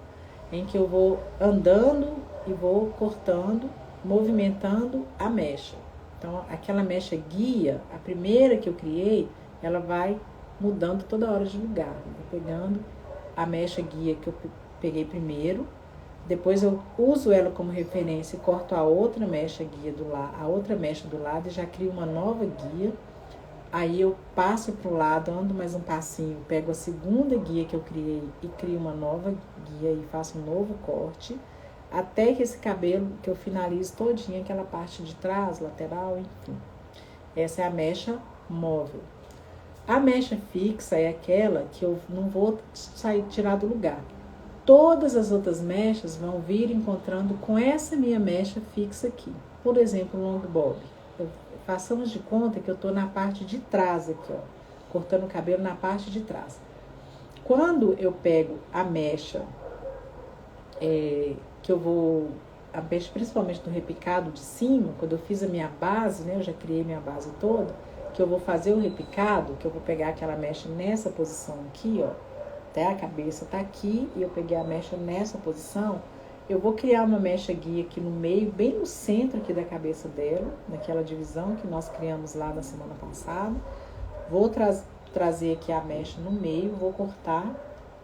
Speaker 1: em que eu vou andando e vou cortando, movimentando a mecha. Então, aquela mecha guia, a primeira que eu criei, ela vai mudando toda hora de lugar. Eu vou pegando a mecha guia que eu peguei primeiro, depois eu uso ela como referência e corto a outra mecha guia do lado, a outra mecha do lado e já crio uma nova guia. Aí eu passo para o lado, ando mais um passinho, pego a segunda guia que eu criei e crio uma nova guia e faço um novo corte, até que esse cabelo, que eu finalizo todinha, aquela parte de trás, lateral, enfim. Essa é a mecha móvel. A mecha fixa é aquela que eu não vou tirar do lugar. todas as outras mechas vão vir encontrando com essa minha mecha fixa aqui. Por exemplo, o long bob. Façamos de conta que eu estou na parte de trás aqui, ó, cortando o cabelo na parte de trás. Quando eu pego a mecha, que eu vou, a mecha principalmente do repicado de cima, quando eu fiz a minha base, né, eu já criei minha base toda, que eu vou fazer o repicado, que eu vou pegar aquela mecha nessa posição aqui, ó, até a cabeça tá aqui, e eu peguei a mecha nessa posição, eu vou criar uma mecha guia aqui no meio, bem no centro aqui da cabeça dela, naquela divisão que nós criamos lá na semana passada. Vou trazer aqui a mecha no meio, vou cortar.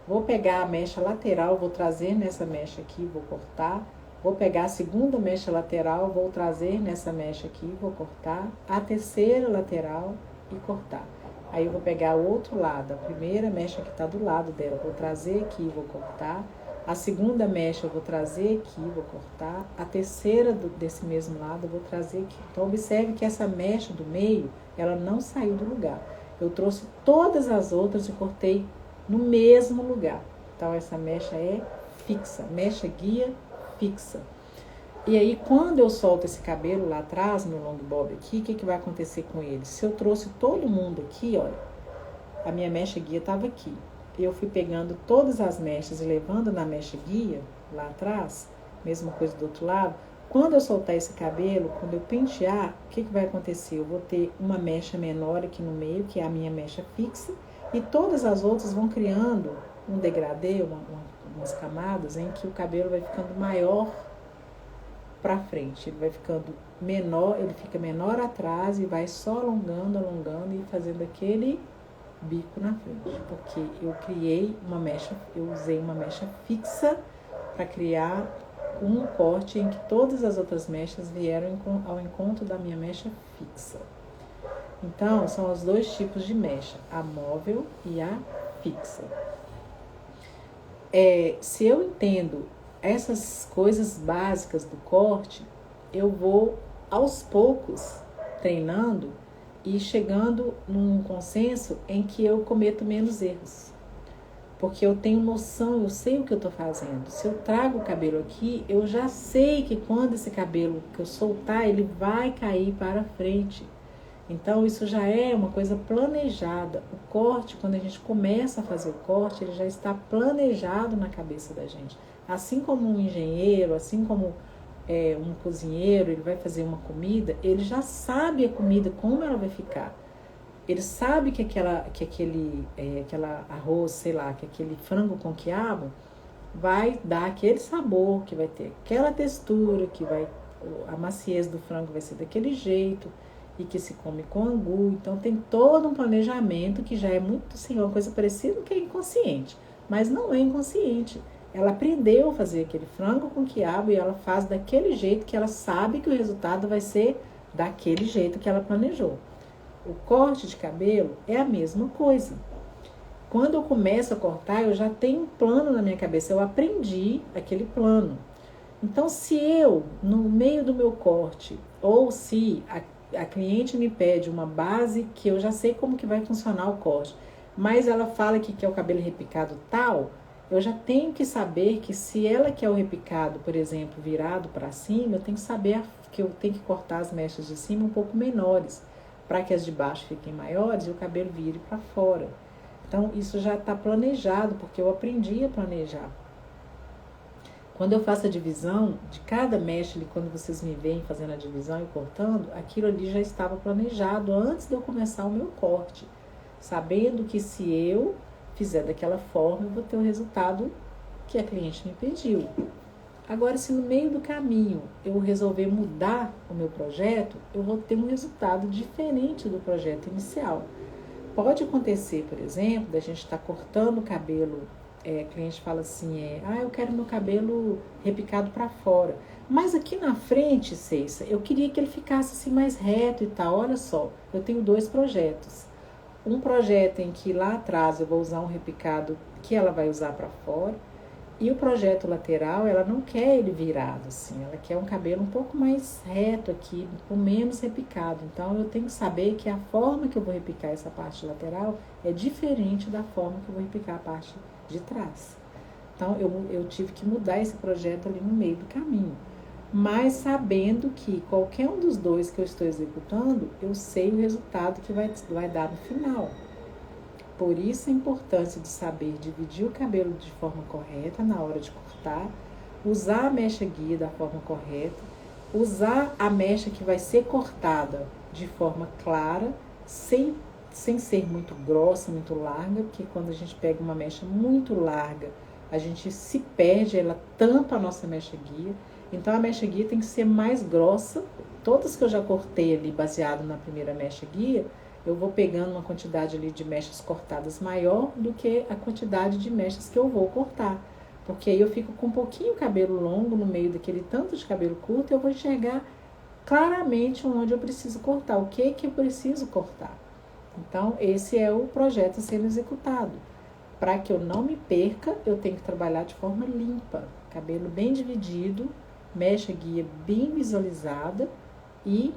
Speaker 1: Vou pegar a mecha lateral, vou trazer nessa mecha aqui, vou cortar. Vou pegar a segunda mecha lateral, vou trazer nessa mecha aqui, vou cortar. A terceira lateral e cortar. Aí eu vou pegar o outro lado, a primeira mecha que tá do lado dela, vou trazer aqui, vou cortar. A segunda mecha eu vou trazer aqui, vou cortar. A terceira desse mesmo lado eu vou trazer aqui. Então, observe que essa mecha do meio, ela não saiu do lugar. Eu trouxe todas as outras e cortei no mesmo lugar. Então, essa mecha é fixa, mecha guia fixa. E aí, quando eu solto esse cabelo lá atrás, no long bob aqui, o que vai acontecer com ele? Se eu trouxe todo mundo aqui, olha, a minha mecha guia estava aqui. Eu fui pegando todas as mechas e levando na mecha guia, lá atrás, mesma coisa do outro lado. Quando eu soltar esse cabelo, quando eu pentear, o que vai acontecer? Eu vou ter uma mecha menor aqui no meio, que é a minha mecha fixa, e todas as outras vão criando um degradê, umas camadas, em que o cabelo vai ficando maior para frente. Ele vai ficando menor, ele fica menor atrás e vai só alongando e fazendo aquele bico na frente, porque eu criei uma mecha, eu usei uma mecha fixa para criar um corte em que todas as outras mechas vieram ao encontro da minha mecha fixa. Então, são os dois tipos de mecha, a móvel e a fixa. Se eu entendo essas coisas básicas do corte, eu vou aos poucos treinando e chegando num consenso em que eu cometo menos erros. Porque eu tenho noção, eu sei o que eu estou fazendo. Se eu trago o cabelo aqui, eu já sei que quando esse cabelo que eu soltar, ele vai cair para frente. Então, isso já é uma coisa planejada. O corte, quando a gente começa a fazer o corte, ele já está planejado na cabeça da gente. Assim como um engenheiro, assim como um cozinheiro, ele vai fazer uma comida, ele já sabe a comida, como ela vai ficar. Ele sabe que aquele arroz, sei lá, que aquele frango com quiabo vai dar aquele sabor, que vai ter aquela textura, a maciez do frango vai ser daquele jeito e que se come com angu. Então tem todo um planejamento que já é muito, assim, uma coisa parecida que é inconsciente, mas não é inconsciente. Ela aprendeu a fazer aquele frango com quiabo e ela faz daquele jeito que ela sabe que o resultado vai ser daquele jeito que ela planejou. O corte de cabelo é a mesma coisa. Quando eu começo a cortar, eu já tenho um plano na minha cabeça, eu aprendi aquele plano. Então, se eu, no meio do meu corte, ou se a cliente me pede uma base que eu já sei como que vai funcionar o corte, mas ela fala que quer o cabelo repicado tal, eu já tenho que saber que se ela quer o repicado, por exemplo, virado para cima, eu tenho que saber que eu tenho que cortar as mechas de cima um pouco menores, para que as de baixo fiquem maiores e o cabelo vire para fora. Então, isso já está planejado, porque eu aprendi a planejar. Quando eu faço a divisão de cada mecha, quando vocês me veem fazendo a divisão e cortando, aquilo ali já estava planejado antes de eu começar o meu corte, sabendo que se eu fizer daquela forma, eu vou ter o resultado que a cliente me pediu. Agora, se no meio do caminho eu resolver mudar o meu projeto, eu vou ter um resultado diferente do projeto inicial. Pode acontecer, por exemplo, da gente estar cortando o cabelo, a cliente fala assim, eu quero meu cabelo repicado para fora. Mas aqui na frente, Ceissa, eu queria que ele ficasse assim mais reto e tal. Olha só, eu tenho dois projetos. Um projeto em que lá atrás eu vou usar um repicado que ela vai usar para fora. E o projeto lateral, ela não quer ele virado assim, ela quer um cabelo um pouco mais reto aqui, com menos repicado. Então, eu tenho que saber que a forma que eu vou repicar essa parte lateral é diferente da forma que eu vou repicar a parte de trás. Então, eu tive que mudar esse projeto ali no meio do caminho. Mas sabendo que qualquer um dos dois que eu estou executando, eu sei o resultado que vai dar no final. Por isso a importância de saber dividir o cabelo de forma correta na hora de cortar, usar a mecha guia da forma correta, usar a mecha que vai ser cortada de forma clara, sem ser muito grossa, muito larga, porque quando a gente pega uma mecha muito larga, a gente se perde, ela tampa a nossa mecha guia. Então a mecha guia tem que ser mais grossa. Todas que eu já cortei ali, baseado na primeira mecha guia, eu vou pegando uma quantidade ali de mechas cortadas maior do que a quantidade de mechas que eu vou cortar. Porque aí eu fico com um pouquinho cabelo longo no meio daquele tanto de cabelo curto, e eu vou enxergar claramente onde eu preciso cortar, o que eu preciso cortar. Então, esse é o projeto sendo executado. Para que eu não me perca, eu tenho que trabalhar de forma limpa, cabelo bem dividido, mecha guia bem visualizada e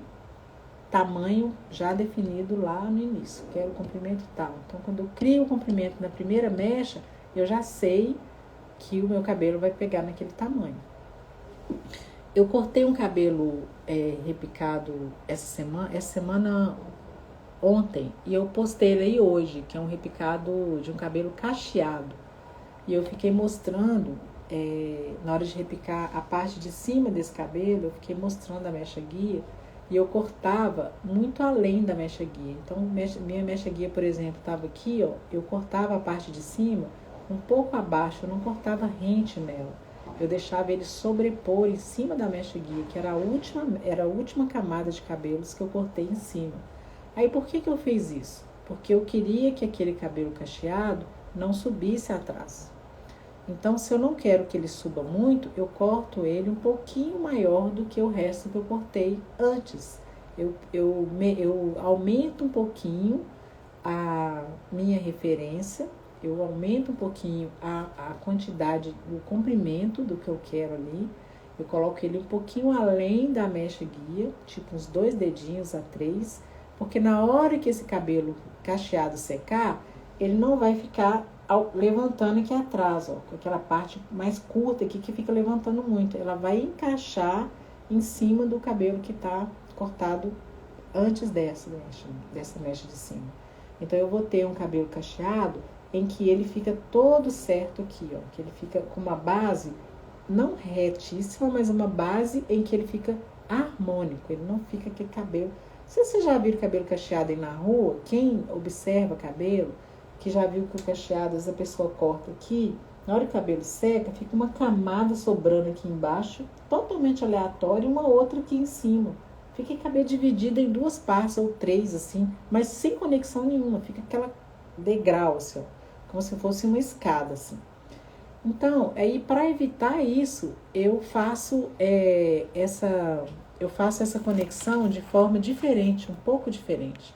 Speaker 1: tamanho já definido lá no início. Quero o comprimento tal. Então, quando eu crio o comprimento na primeira mecha, eu já sei que o meu cabelo vai pegar naquele tamanho. Eu cortei um cabelo repicado essa semana ontem, e eu postei ele aí hoje, que é um repicado de um cabelo cacheado. E eu fiquei mostrando, na hora de repicar a parte de cima desse cabelo, eu fiquei mostrando a mecha guia, e eu cortava muito além da mecha guia. Então, minha mecha guia, por exemplo, estava aqui, ó, eu cortava a parte de cima um pouco abaixo, eu não cortava rente nela. Eu deixava ele sobrepor em cima da mecha guia, que era a última camada de cabelos que eu cortei em cima. Aí, por que eu fiz isso? Porque eu queria que aquele cabelo cacheado não subisse atrás. Então, se eu não quero que ele suba muito, eu corto ele um pouquinho maior do que o resto que eu cortei antes. Eu aumento um pouquinho a minha referência, eu aumento um pouquinho a quantidade, o comprimento do que eu quero ali. Eu coloco ele um pouquinho além da mecha guia, tipo uns 2 dedinhos a 3, porque na hora que esse cabelo cacheado secar, ele não vai ficar levantando aqui atrás, ó, com aquela parte mais curta aqui que fica levantando muito. Ela vai encaixar em cima do cabelo que tá cortado antes dessa mecha de cima. Então, eu vou ter um cabelo cacheado em que ele fica todo certo aqui, ó, que ele fica com uma base não retíssima, mas uma base em que ele fica harmônico, ele não fica aquele cabelo. Se você já viu cabelo cacheado aí na rua, quem observa cabelo, que já viu que o cacheado, às vezes a pessoa corta aqui, na hora que o cabelo seca, fica uma camada sobrando aqui embaixo, totalmente aleatória, e uma outra aqui em cima. Fica cabelo dividido em 2 partes ou 3, assim, mas sem conexão nenhuma, fica aquela degrau, assim, ó, como se fosse uma escada, assim. Então, aí para evitar isso, eu faço essa conexão de forma diferente, um pouco diferente.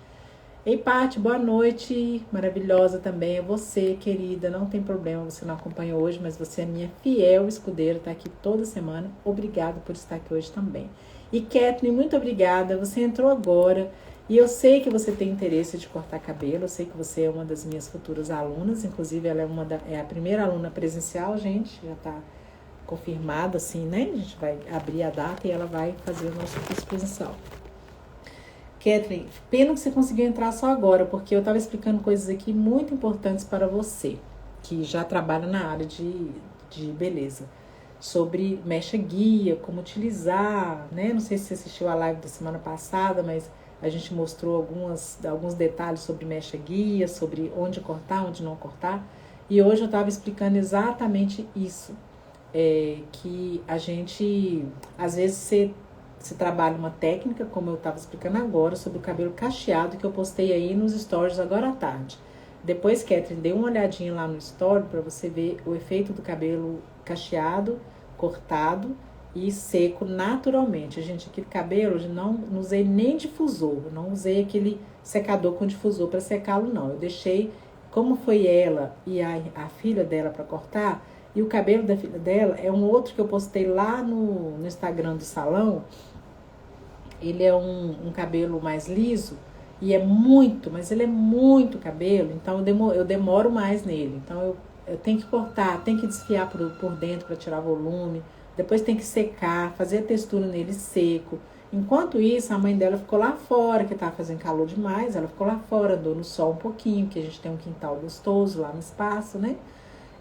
Speaker 1: Ei, Paty, boa noite, maravilhosa também, é você, querida, não tem problema, você não acompanhou hoje, mas você é minha fiel escudeira, tá aqui toda semana, obrigada por estar aqui hoje também. E Kathleen, muito obrigada, você entrou agora, e eu sei que você tem interesse de cortar cabelo, eu sei que você é uma das minhas futuras alunas, inclusive ela é a primeira aluna presencial, gente, já tá confirmada assim, né, a gente vai abrir a data e ela vai fazer o nosso curso presencial. Kathleen, pena que você conseguiu entrar só agora, porque eu estava explicando coisas aqui muito importantes para você, que já trabalha na área de beleza, sobre mecha guia, como utilizar, né? Não sei se você assistiu a live da semana passada, mas a gente mostrou alguns detalhes sobre mecha guia, sobre onde cortar, onde não cortar, e hoje eu estava explicando exatamente isso, que a gente, às vezes, você trabalha uma técnica, como eu estava explicando agora, sobre o cabelo cacheado, que eu postei aí nos stories agora à tarde. Depois, Kathleen, dê uma olhadinha lá no story para você ver o efeito do cabelo cacheado, cortado e seco naturalmente. Gente, aquele cabelo, eu não usei nem difusor, não usei aquele secador com difusor para secá-lo, não. Eu deixei, como foi ela e a filha dela para cortar, e o cabelo da filha dela é um outro que eu postei lá no Instagram do salão. Ele é um cabelo mais liso e mas ele é muito cabelo, então eu demoro mais nele. Então tem que cortar, tem que desfiar por dentro para tirar volume, depois tem que secar, fazer a textura nele seco. Enquanto isso, a mãe dela ficou lá fora, que estava fazendo calor demais, ela ficou lá fora, andou no sol um pouquinho, que a gente tem um quintal gostoso lá no espaço, né?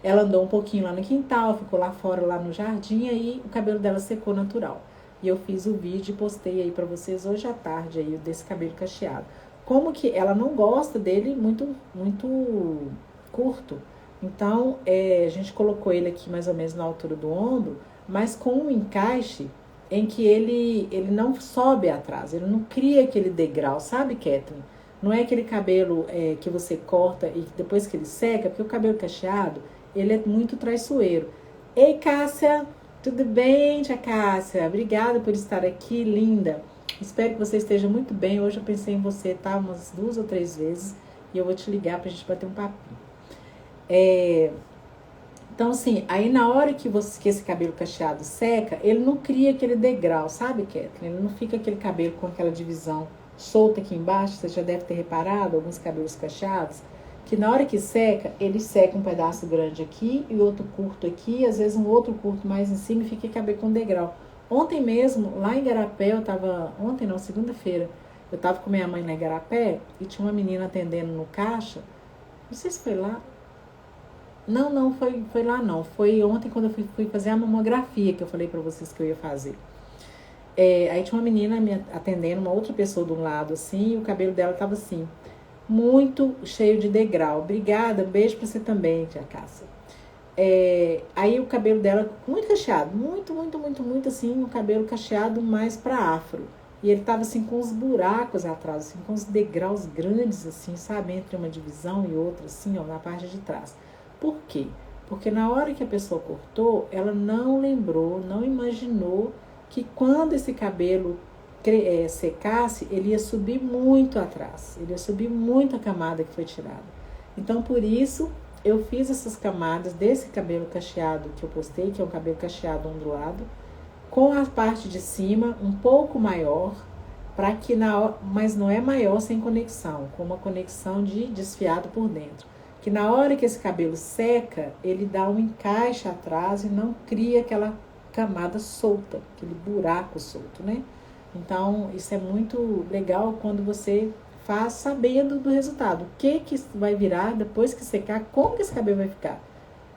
Speaker 1: Ela andou um pouquinho lá no quintal, ficou lá fora, lá no jardim, aí o cabelo dela secou natural. E eu fiz o vídeo e postei aí pra vocês hoje à tarde aí, desse cabelo cacheado. Como que ela não gosta dele muito curto. Então, a gente colocou ele aqui mais ou menos na altura do ombro, mas com um encaixe em que ele não sobe atrás, ele não cria aquele degrau, sabe, Kathleen? Não é aquele cabelo que você corta e depois que ele seca, porque o cabelo cacheado, ele é muito traiçoeiro. Ei, Cássia, tudo bem, tia Cássia? Obrigada por estar aqui, linda. Espero que você esteja muito bem. Hoje eu pensei em você, tá? Umas 2 ou 3 vezes. E eu vou te ligar pra gente bater um papinho. Então, assim, aí na hora que esse cabelo cacheado seca, ele não cria aquele degrau, sabe, Kathleen? Ele não fica aquele cabelo com aquela divisão solta aqui embaixo. Você já deve ter reparado, alguns cabelos cacheados, que na hora que seca, ele seca um pedaço grande aqui e outro curto aqui, e às vezes um outro curto mais em cima e fica cabelo com degrau. Ontem mesmo, lá em Igarapé, segunda-feira, eu tava com minha mãe na Igarapé e tinha uma menina atendendo no caixa. Não sei se foi lá. Não, foi lá não. Foi ontem quando eu fui fazer a mamografia, que eu falei pra vocês que eu ia fazer. Aí tinha uma menina me atendendo, uma outra pessoa do lado, assim, e o cabelo dela tava assim, muito cheio de degrau. Obrigada, beijo pra você também, tia Cássia. Aí o cabelo dela muito cacheado, muito assim, um cabelo cacheado mais pra afro. E ele tava assim com os buracos atrás, assim, com os degraus grandes, assim, sabe, entre uma divisão e outra, assim, ó, na parte de trás. Por quê? Porque na hora que a pessoa cortou, ela não lembrou, não imaginou que quando esse cabelo secasse, ele ia subir muito atrás, ele ia subir muito a camada que foi tirada. Então, por isso, eu fiz essas camadas desse cabelo cacheado que eu postei, que é um cabelo cacheado ondulado, com a parte de cima um pouco maior, mas não é maior sem conexão, com uma conexão de desfiado por dentro. Que na hora que esse cabelo seca, ele dá um encaixe atrás e não cria aquela camada solta, aquele buraco solto, né? Então, isso é muito legal quando você faz sabendo do resultado. O que vai virar depois que secar, como que esse cabelo vai ficar.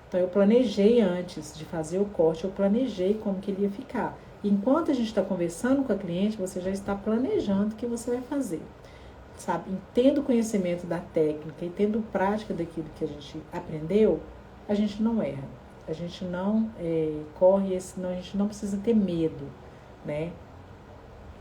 Speaker 1: Então, eu planejei antes de fazer o corte, eu planejei como que ele ia ficar. Enquanto a gente está conversando com a cliente, você já está planejando o que você vai fazer. Sabe, tendo conhecimento da técnica e tendo prática daquilo que a gente aprendeu, a gente não erra. A gente não corre, a gente não precisa ter medo, né?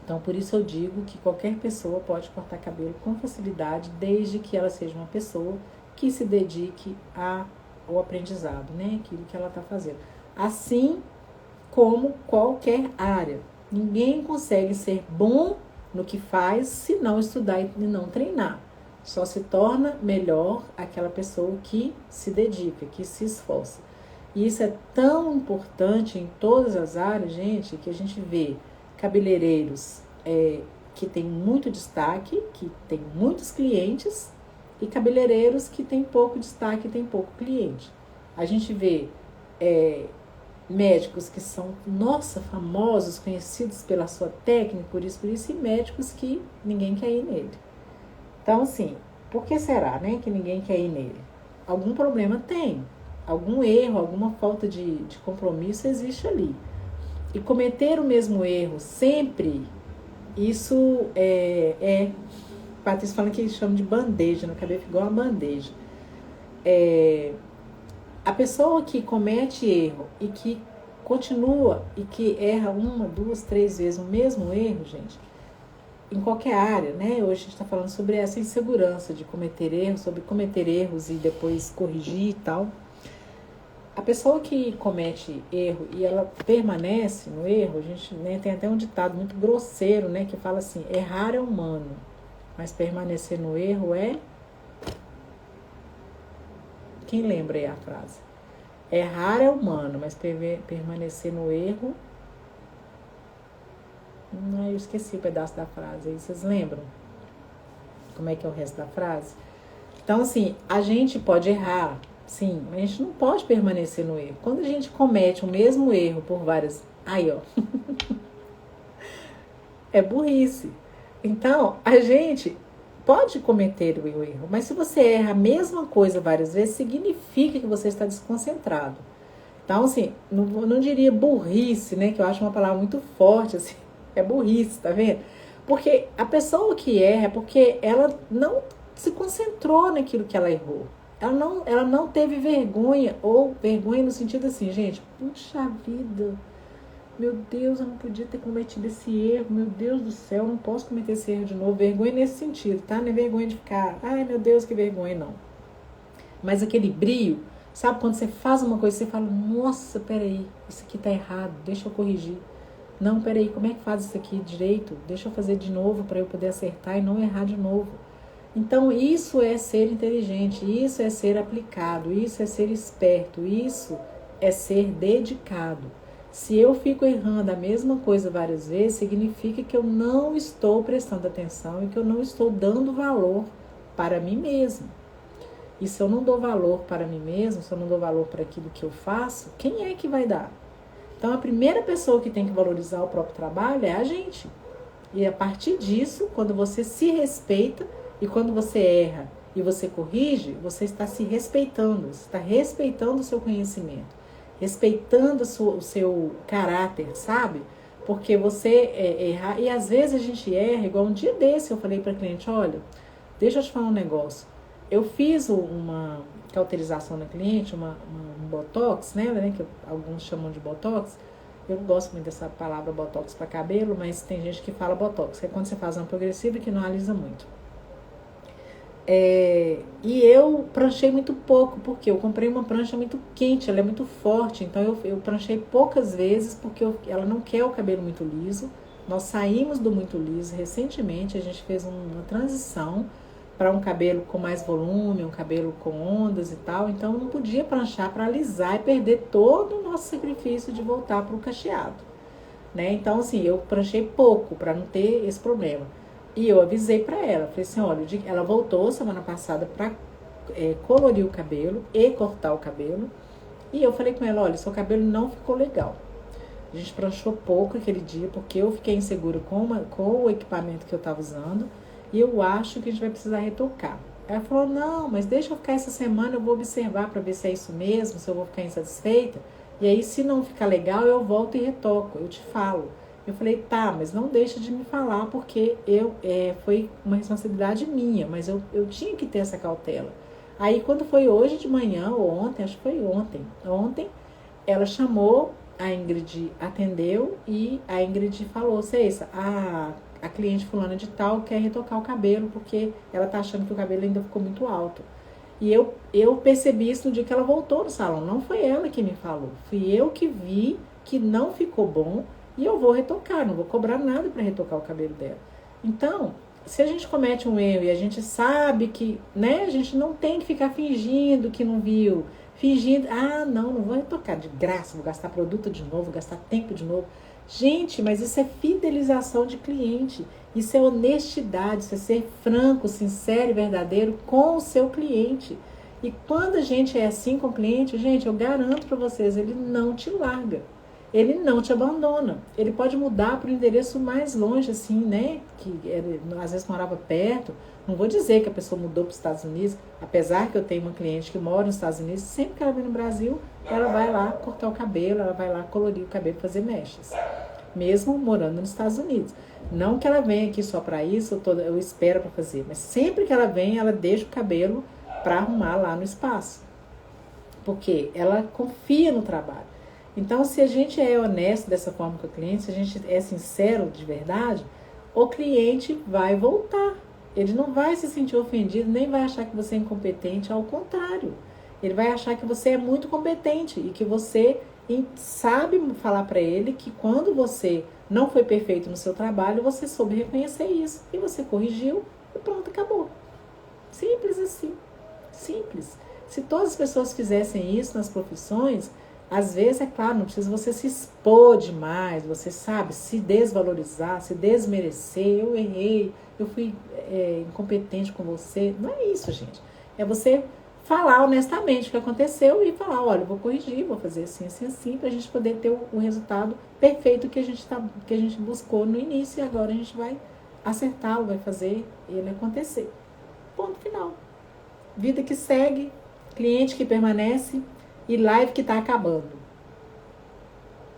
Speaker 1: Então, por isso eu digo que qualquer pessoa pode cortar cabelo com facilidade, desde que ela seja uma pessoa que se dedique ao aprendizado, né? Aquilo que ela está fazendo. Assim como qualquer área. Ninguém consegue ser bom no que faz se não estudar e não treinar. Só se torna melhor aquela pessoa que se dedica, que se esforça. E isso é tão importante em todas as áreas, gente, que a gente vê cabeleireiros que tem muito destaque, que tem muitos clientes, e cabeleireiros que tem pouco destaque e tem pouco cliente. A gente vê médicos que são, nossa, famosos, conhecidos pela sua técnica, por isso, e médicos que ninguém quer ir nele. Então, assim, por que será, né, que ninguém quer ir nele? Algum problema tem, algum erro, alguma falta de compromisso existe ali. E cometer o mesmo erro sempre, isso Patrícia falando que eles chamam de bandeja, no cabelo igual uma bandeja. A pessoa que comete erro e que continua e que erra 1, 2, 3 vezes o mesmo erro, gente, em qualquer área, né? Hoje a gente está falando sobre essa insegurança de cometer erros, sobre cometer erros e depois corrigir e tal. A pessoa que comete erro e ela permanece no erro, a gente, né, tem até um ditado muito grosseiro, né, que fala assim, errar é humano, mas permanecer no erro é... Quem lembra aí a frase? Errar é humano, mas permanecer no erro... eu esqueci o pedaço da frase aí, vocês lembram? Como é que é o resto da frase? Então, assim, a gente pode errar, Sim, mas a gente não pode permanecer no erro. Quando a gente comete o mesmo erro por várias... Aí, ó, é burrice. Então, a gente pode cometer o erro, mas se você erra a mesma coisa várias vezes, significa que você está desconcentrado. Então, assim, não diria burrice, né? Que eu acho uma palavra muito forte, assim. É burrice, tá vendo? Porque a pessoa que erra é porque ela não se concentrou naquilo que ela errou. Ela não teve vergonha, ou vergonha no sentido assim, gente, puxa vida, meu Deus, eu não podia ter cometido esse erro, meu Deus do céu, eu não posso cometer esse erro de novo. Vergonha nesse sentido, tá? Não é vergonha de ficar, ai meu Deus, que vergonha, não. Mas aquele brio, sabe quando você faz uma coisa, você fala, nossa, peraí, isso aqui tá errado, deixa eu corrigir. Não, peraí, como é que faz isso aqui direito? Deixa eu fazer de novo para eu poder acertar e não errar de novo. Então, isso é ser inteligente, isso é ser aplicado, isso é ser esperto, isso é ser dedicado. Se eu fico errando a mesma coisa várias vezes, significa que eu não estou prestando atenção e que eu não estou dando valor para mim mesmo. E se eu não dou valor para mim mesmo, se eu não dou valor para aquilo que eu faço, quem é que vai dar? Então, a primeira pessoa que tem que valorizar o próprio trabalho é a gente. E a partir disso, quando você se respeita e quando você erra e você corrige, você está se respeitando, você está respeitando o seu conhecimento, respeitando o seu caráter, sabe? Porque você erra, e às vezes a gente erra, igual um dia desse eu falei para a cliente, olha, deixa eu te falar um negócio. Eu fiz uma cauterização na cliente, um botox, né, que alguns chamam de botox. Eu não gosto muito dessa palavra botox para cabelo, mas tem gente que fala botox, que é quando você faz uma progressiva que não alisa muito. E eu pranchei muito pouco, porque eu comprei uma prancha muito quente, ela é muito forte, então eu pranchei poucas vezes, porque ela não quer o cabelo muito liso. Nós saímos do muito liso recentemente, a gente fez uma transição para um cabelo com mais volume, um cabelo com ondas e tal, então eu não podia pranchar para alisar e perder todo o nosso sacrifício de voltar para o cacheado, né? Então, assim, eu pranchei pouco para não ter esse problema. E eu avisei para ela, falei assim, olha, ela voltou semana passada para colorir o cabelo e cortar o cabelo, e eu falei com ela, olha, seu cabelo não ficou legal. A gente pranchou pouco aquele dia, porque eu fiquei insegura com o equipamento que eu estava usando, e eu acho que a gente vai precisar retocar. Ela falou, não, mas deixa eu ficar essa semana, eu vou observar para ver se é isso mesmo, se eu vou ficar insatisfeita. E aí, se não ficar legal, eu volto e retoco, eu te falo. Eu falei, tá, mas não deixa de me falar, porque foi uma responsabilidade minha, mas eu tinha que ter essa cautela. Aí, quando foi hoje de manhã, ou ontem, acho que foi ontem ela chamou, a Ingrid atendeu e a Ingrid falou, Ceissa, a cliente fulana de tal quer retocar o cabelo porque ela tá achando que o cabelo ainda ficou muito alto. E eu percebi isso no dia que ela voltou no salão. Não foi ela que me falou. Fui eu que vi que não ficou bom e eu vou retocar. Não vou cobrar nada para retocar o cabelo dela. Então, se a gente comete um erro e a gente sabe que, né, a gente não tem que ficar fingindo que não viu. Fingindo, não vou retocar de graça, vou gastar produto de novo, vou gastar tempo de novo. Gente, mas isso é fidelização de cliente, isso é honestidade, isso é ser franco, sincero e verdadeiro com o seu cliente. E quando a gente é assim com o cliente, gente, eu garanto para vocês, ele não te larga, ele não te abandona. Ele pode mudar para o endereço mais longe, assim, né, que ele, às vezes morava perto. Não vou dizer que a pessoa mudou para os Estados Unidos, apesar que eu tenho uma cliente que mora nos Estados Unidos, sempre que ela vem no Brasil, ela vai lá cortar o cabelo, ela vai lá colorir o cabelo, fazer mechas, mesmo morando nos Estados Unidos. Não que ela venha aqui só para isso, eu espero para fazer, mas sempre que ela vem, ela deixa o cabelo para arrumar lá no espaço, porque ela confia no trabalho. Então, se a gente é honesto dessa forma com o cliente, se a gente é sincero de verdade, o cliente vai voltar. Ele não vai se sentir ofendido, nem vai achar que você é incompetente, ao contrário. Ele vai achar que você é muito competente e que você sabe falar para ele que quando você não foi perfeito no seu trabalho, você soube reconhecer isso e você corrigiu e pronto, acabou. Simples assim, simples. Se todas as pessoas fizessem isso nas profissões, às vezes, é claro, não precisa você se expor demais, você sabe, se desvalorizar, se desmerecer, eu errei, eu fui incompetente com você. Não é isso, gente. É você falar honestamente o que aconteceu e falar, olha, eu vou corrigir, vou fazer assim, assim, assim, pra gente poder ter o resultado perfeito que a gente buscou no início e agora a gente vai acertar, vai fazer ele acontecer. Ponto final. Vida que segue, cliente que permanece e live que tá acabando.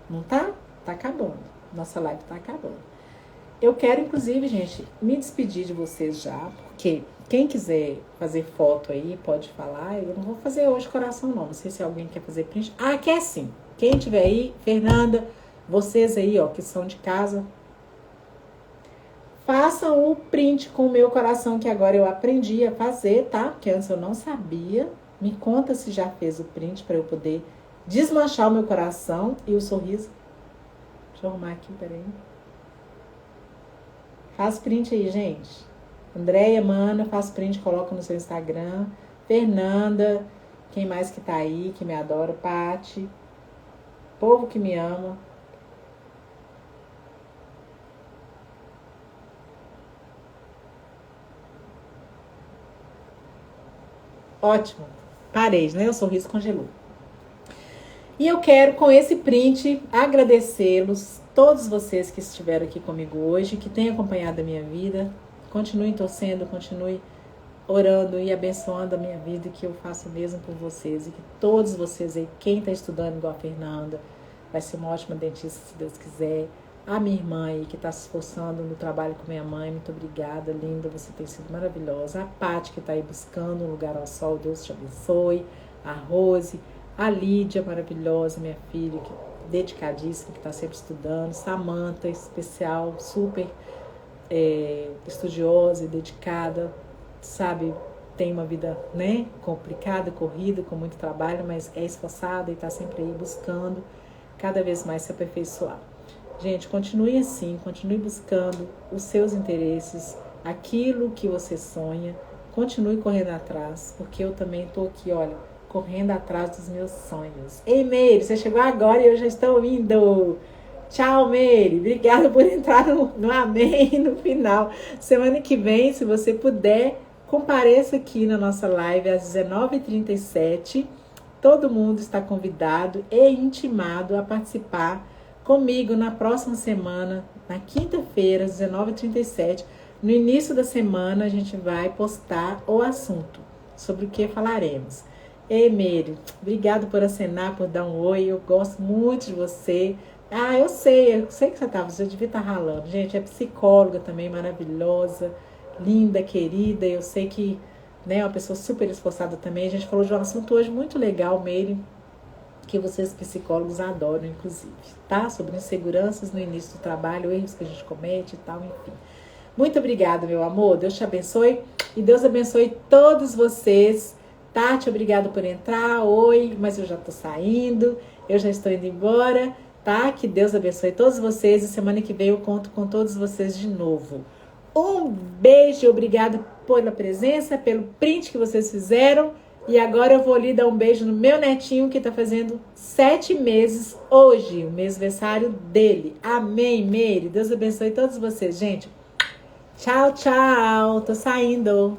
Speaker 1: Não tá? Tá acabando. Nossa live tá acabando. Eu quero, inclusive, gente, me despedir de vocês já, porque quem quiser fazer foto aí, pode falar. Eu não vou fazer hoje coração, não. Não sei se alguém quer fazer print. Ah, quer sim. Quem tiver aí, Fernanda, vocês aí, ó, que são de casa, façam o print com o meu coração, que agora eu aprendi a fazer, tá? Porque antes eu não sabia. Me conta se já fez o print para eu poder desmanchar o meu coração e o sorriso. Deixa eu arrumar aqui, peraí. Faz print aí, gente. Andréia, mana, faz print, coloca no seu Instagram. Fernanda, quem mais que tá aí, que me adora? Pati, povo que me ama. Ótimo. Parei, né? O sorriso congelou. E eu quero, com esse print, agradecê-los, todos vocês que estiveram aqui comigo hoje, que têm acompanhado a minha vida. Continuem torcendo, continuem orando e abençoando a minha vida, que eu faço mesmo por vocês. E que todos vocês aí, quem está estudando igual a Fernanda, vai ser uma ótima dentista, se Deus quiser. A minha irmã aí, que está se esforçando no trabalho com minha mãe, muito obrigada, linda, você tem sido maravilhosa. A Paty, que está aí buscando um lugar ao sol, Deus te abençoe. A Rose, a Lídia, maravilhosa, minha filha, que, dedicadíssima, que está sempre estudando. Samanta, especial, super estudiosa e dedicada, sabe, tem uma vida, né, complicada, corrida, com muito trabalho, mas é esforçada e está sempre aí buscando cada vez mais se aperfeiçoar. Gente, continue assim, continue buscando os seus interesses, aquilo que você sonha, continue correndo atrás, porque eu também estou aqui, olha, correndo atrás dos meus sonhos. Ei, Meire, você chegou agora e eu já estou indo. Tchau, Meire. Obrigada por entrar no amém no final. Semana que vem, se você puder, compareça aqui na nossa live às 19h37. Todo mundo está convidado e intimado a participar comigo na próxima semana, na quinta-feira, às 19h37. No início da semana, a gente vai postar o assunto sobre o que falaremos. Ei, Meire, obrigado por acenar, por dar um oi. Eu gosto muito de você. Ah, eu sei que você devia estar ralando. Gente, é psicóloga também, maravilhosa, linda, querida. Eu sei que, né, é uma pessoa super esforçada também. A gente falou de um assunto hoje muito legal, Meire, que vocês psicólogos adoram, inclusive, tá? Sobre inseguranças no início do trabalho, erros que a gente comete e tal, enfim. Muito obrigada, meu amor. Deus te abençoe e Deus abençoe todos vocês. Tati, obrigada por entrar. Oi, mas eu já tô saindo, eu já estou indo embora, tá? Que Deus abençoe todos vocês e semana que vem eu conto com todos vocês de novo. Um beijo, obrigada pela presença, pelo print que vocês fizeram. E agora eu vou ali dar um beijo no meu netinho que tá fazendo 7 meses hoje, o mêsversário dele. Amém, Meire. Deus abençoe todos vocês, gente. Tchau, tchau. Tô saindo.